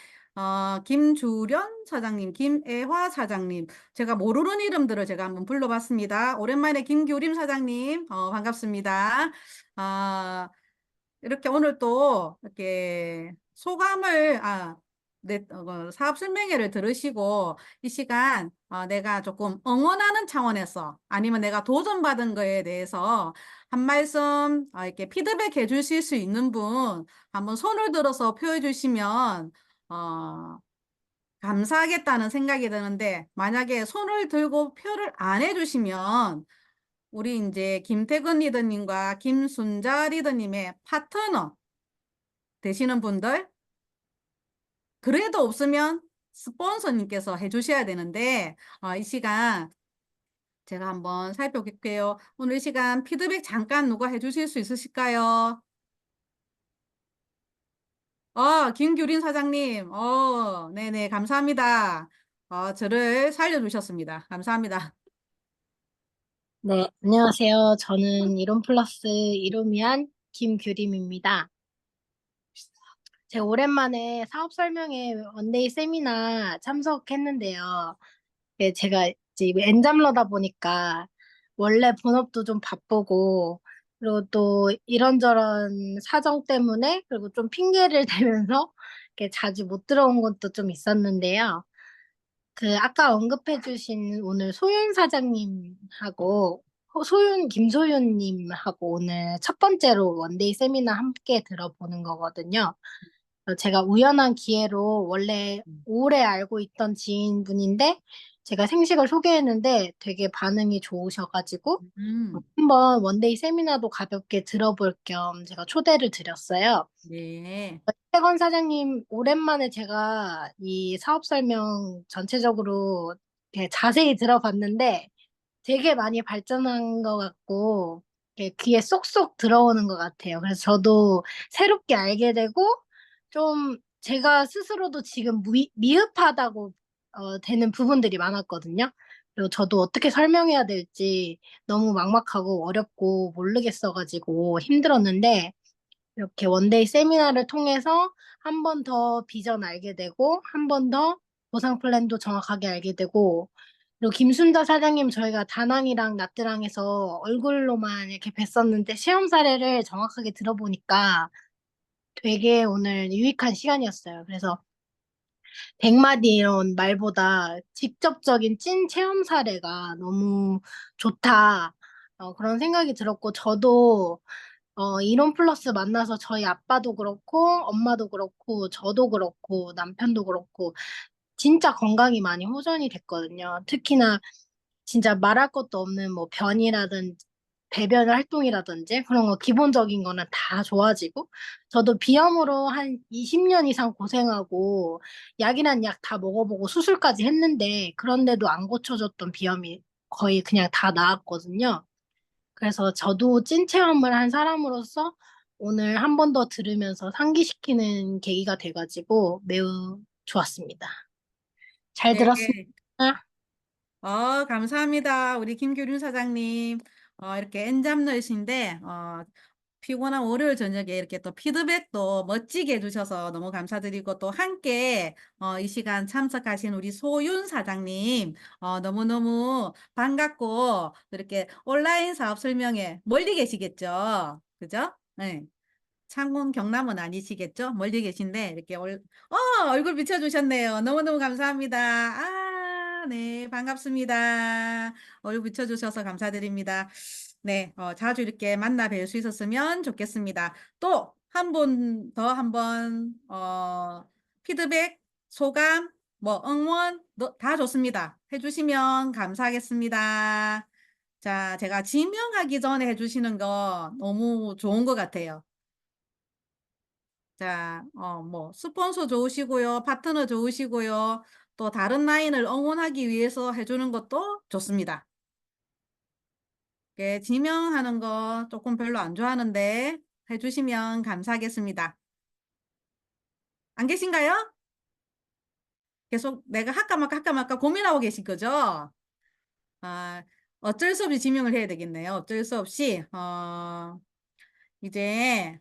김주련 사장님, 김애화 사장님, 제가 모르는 이름들을 제가 한번 불러봤습니다. 오랜만에 김규림 사장님, 반갑습니다. 아, 이렇게 오늘 또 이렇게 소감을, 사업 설명회를 들으시고 이 시간 내가 조금 응원하는 차원에서 아니면 내가 도전받은 거에 대해서 한 말씀 이렇게 피드백 해 주실 수 있는 분 한번 손을 들어서 표해 주시면 감사하겠다는 생각이 드는데 만약에 손을 들고 표를 안 해주시면 우리 이제 김태근 리더님과 김순자 리더님의 파트너 되시는 분들 그래도 없으면 스폰서님께서 해주셔야 되는데 이 시간 제가 한번 살펴볼게요. 오늘 이 시간 피드백 잠깐 누가 해주실 수 있으실까요? 김규린 사장님, 네네, 감사합니다. 저를 살려주셨습니다. 감사합니다. 네, 안녕하세요. 저는 이론 플러스 이루미안 김규림입니다. 제가 오랜만에 사업 설명회 원데이 세미나 참석했는데요. 제가 이제 엔잡러다 보니까 원래 본업도 좀 바쁘고, 그리고 또 이런저런 사정 때문에, 그리고 좀 핑계를 대면서 이렇게 자주 못 들어온 것도 좀 있었는데요. 그 아까 언급해주신 오늘 소윤 사장님하고 김소윤님하고 오늘 첫 번째로 원데이 세미나 함께 들어보는 거거든요. 제가 우연한 기회로 원래 오래 알고 있던 지인분인데 제가 생식을 소개했는데 되게 반응이 좋으셔가지고 한번 원데이 세미나도 가볍게 들어볼 겸 제가 초대를 드렸어요. 네. 태건 사장님, 오랜만에 제가 이 사업 설명 전체적으로 이렇게 자세히 들어봤는데 되게 많이 발전한 것 같고 이렇게 귀에 쏙쏙 들어오는 것 같아요. 그래서 저도 새롭게 알게 되고 좀 제가 스스로도 지금 미흡하다고 되는 부분들이 많았거든요. 그리고 저도 어떻게 설명해야 될지 너무 막막하고 어렵고 모르겠어가지고 힘들었는데 이렇게 원데이 세미나를 통해서 한 번 더 비전 알게 되고, 한 번 더 보상 플랜도 정확하게 알게 되고, 그리고 김순자 사장님 저희가 다낭이랑 나트랑에서 얼굴로만 이렇게 뵀었는데 시험 사례를 정확하게 들어보니까 되게 오늘 유익한 시간이었어요. 그래서 100마디 이런 말보다 직접적인 찐 체험 사례가 너무 좋다. 그런 생각이 들었고, 저도 이론 플러스 만나서 저희 아빠도 그렇고, 엄마도 그렇고, 저도 그렇고, 남편도 그렇고, 진짜 건강이 많이 호전이 됐거든요. 특히나 진짜 말할 것도 없는 뭐 변이라든지, 배변 활동이라든지 그런 거 기본적인 거는 다 좋아지고, 저도 비염으로 한 20년 이상 고생하고, 약이란 약 다 먹어보고 수술까지 했는데, 그런데도 안 고쳐졌던 비염이 거의 그냥 다 나았거든요. 그래서 저도 찐 체험을 한 사람으로서 오늘 한 번 더 들으면서 상기시키는 계기가 돼가지고 매우 좋았습니다. 잘 네. 들었습니다. 감사합니다. 우리 김규린 사장님. 이렇게 엔잡너이신데, 피곤한 월요일 저녁에 이렇게 또 피드백도 멋지게 해주셔서 너무 감사드리고 또 함께 이 시간 참석하신 우리 소윤 사장님 너무너무 반갑고 이렇게 온라인 사업 설명회 멀리 계시겠죠? 그죠? 네. 창원 경남은 아니시겠죠? 멀리 계신데 이렇게 얼굴 비춰주셨네요. 너무너무 감사합니다. 네, 반갑습니다. 얼굴 비춰주셔서 감사드립니다. 네, 자주 이렇게 만나 뵐 수 있었으면 좋겠습니다. 또 한 분 더 한번 피드백, 소감, 뭐 응원 다 좋습니다. 해주시면 감사하겠습니다. 자, 제가 지명하기 전에 해주시는 거 너무 좋은 것 같아요. 자, 뭐, 스폰서 좋으시고요. 파트너 좋으시고요. 또 다른 라인을 응원하기 위해서 해주는 것도 좋습니다. 지명하는 거 조금 별로 안 좋아하는데 해주시면 감사하겠습니다. 안 계신가요? 계속 내가 할까 말까 고민하고 계신 거죠? 아, 어쩔 수 없이 지명을 해야 되겠네요. 어쩔 수 없이, 이제,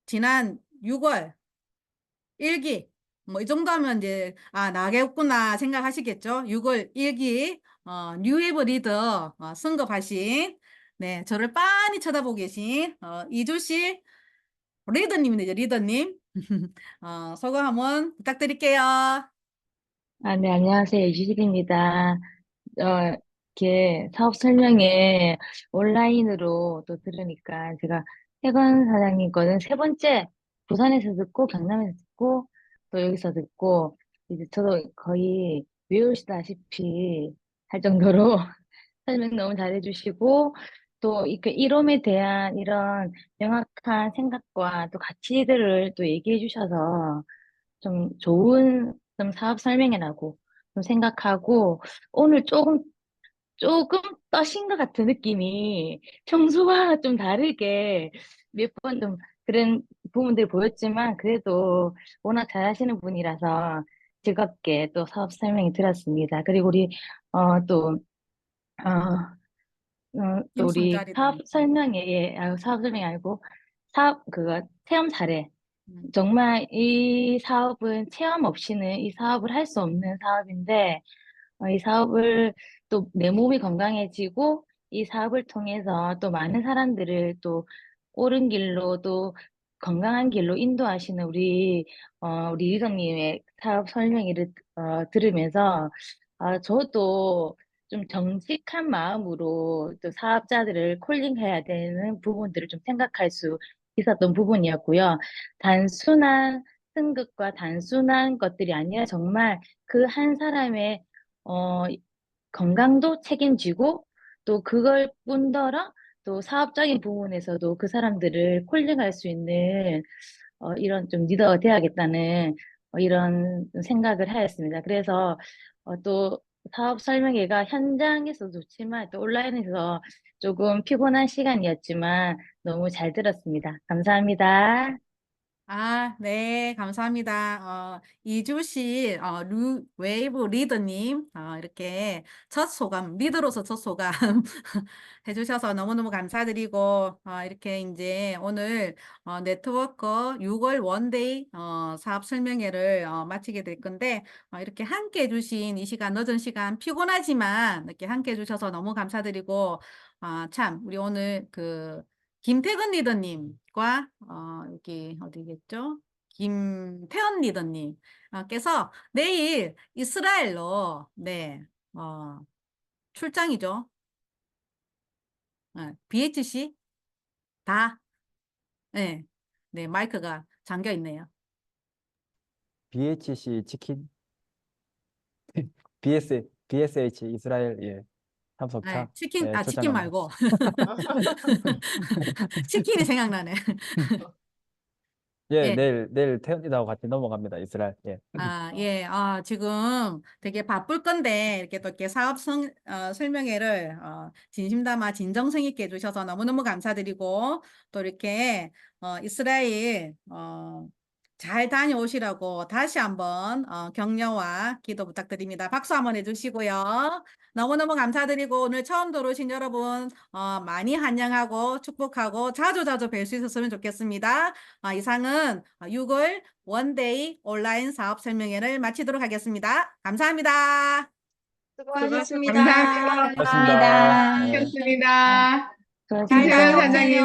지난 6월 일기 뭐 이 정도 하면 이제 나겠구나 생각하시겠죠. 6월 일기 뉴에버 리더 승급하신 네 저를 빤히 쳐다보고 계신 이주실 리더님이죠. 리더님 소감 한번 부탁드릴게요. 네, 안녕하세요. 이주식입니다. 이렇게 사업 설명회 온라인으로 또 들으니까 제가 태건 사장님 거는 세 번째 부산에서 듣고 경남에서 듣고 또 여기서 듣고 이제 저도 거의 외우시다시피 할 정도로 설명 너무 잘해주시고 또 그 이롬에 대한 이런 명확한 생각과 또 가치들을 또 얘기해 주셔서 좀 좋은 좀 사업 설명이라고 좀 생각하고 오늘 조금 떠신 것 같은 느낌이 평소와 좀 다르게 몇 번 좀 그런 부분들이 보였지만 그래도 워낙 잘하시는 분이라서 즐겁게 또 사업 설명이 들었습니다. 그리고 우리 또 또 우리 김순자 리더님. 사업 설명이 아니고 사업 그거 체험 사례 음, 정말 이 사업은 체험 없이는 이 사업을 할 수 없는 사업인데, 이 사업을 또 내 몸이 건강해지고 이 사업을 통해서 또 많은 사람들을 또 옳은 길로 또 건강한 길로 인도하시는 우리 리더님의 사업 설명회를 들으면서 저도 좀 정직한 마음으로 또 사업자들을 콜링해야 되는 부분들을 좀 생각할 수 있었던 부분이었고요. 단순한 승급과 단순한 것들이 아니라 정말 그 한 사람의 어, 건강도 책임지고 또 그걸 뿐더러 또 사업적인 부분에서도 그 사람들을 콜링할 수 있는 이런 좀 리더가 돼야겠다는 이런 생각을 하였습니다. 그래서 또 사업 설명회가 현장에서 좋지만 또 온라인에서 조금 피곤한 시간이었지만 너무 잘 들었습니다. 감사합니다. 아, 네, 감사합니다. 이주실, 웨이브 리더님, 이렇게 첫 소감, 리더로서 첫 소감 해주셔서 너무너무 감사드리고, 이렇게 이제 오늘, 네트워커 6월 원데이, 사업 설명회를, 마치게 될 건데, 이렇게 함께 해주신 이 시간, 늦은 시간, 피곤하지만 이렇게 함께 해주셔서 너무 감사드리고, 참, 우리 오늘 김태근 리더님과 여기 어디겠죠? 김태현 리더님께서 내일 이스라엘로 네 출장이죠. BHC 다 네, 네 마이크가 잠겨 있네요. BHC 치킨, BSH 이스라엘 예, 참석차 네, 치킨 예, 치킨 출장합니다. 말고 치킨이 생각나네. 예, 예. 내일 태연이하고 같이 넘어갑니다. 이스라엘. 예. 예, 지금 되게 바쁠 건데, 이렇게 또 이렇게 설명회를, 진심 담아 진정성 있게 해주셔서 너무너무 감사드리고, 또 이렇게, 이스라엘, 잘 다녀오시라고 다시 한번, 격려와 기도 부탁드립니다. 박수 한번 해주시고요. 너무너무 감사드리고, 오늘 처음 들어오신 여러분, 많이 환영하고 축복하고 자주자주 뵐 수 있었으면 좋겠습니다. 이상은 6월 원데이 온라인 사업 설명회를 마치도록 하겠습니다. 감사합니다. 감사합니다. 고맙습니다. 네. 좋습니다. 수고하셨습니다. 김태현 사장님.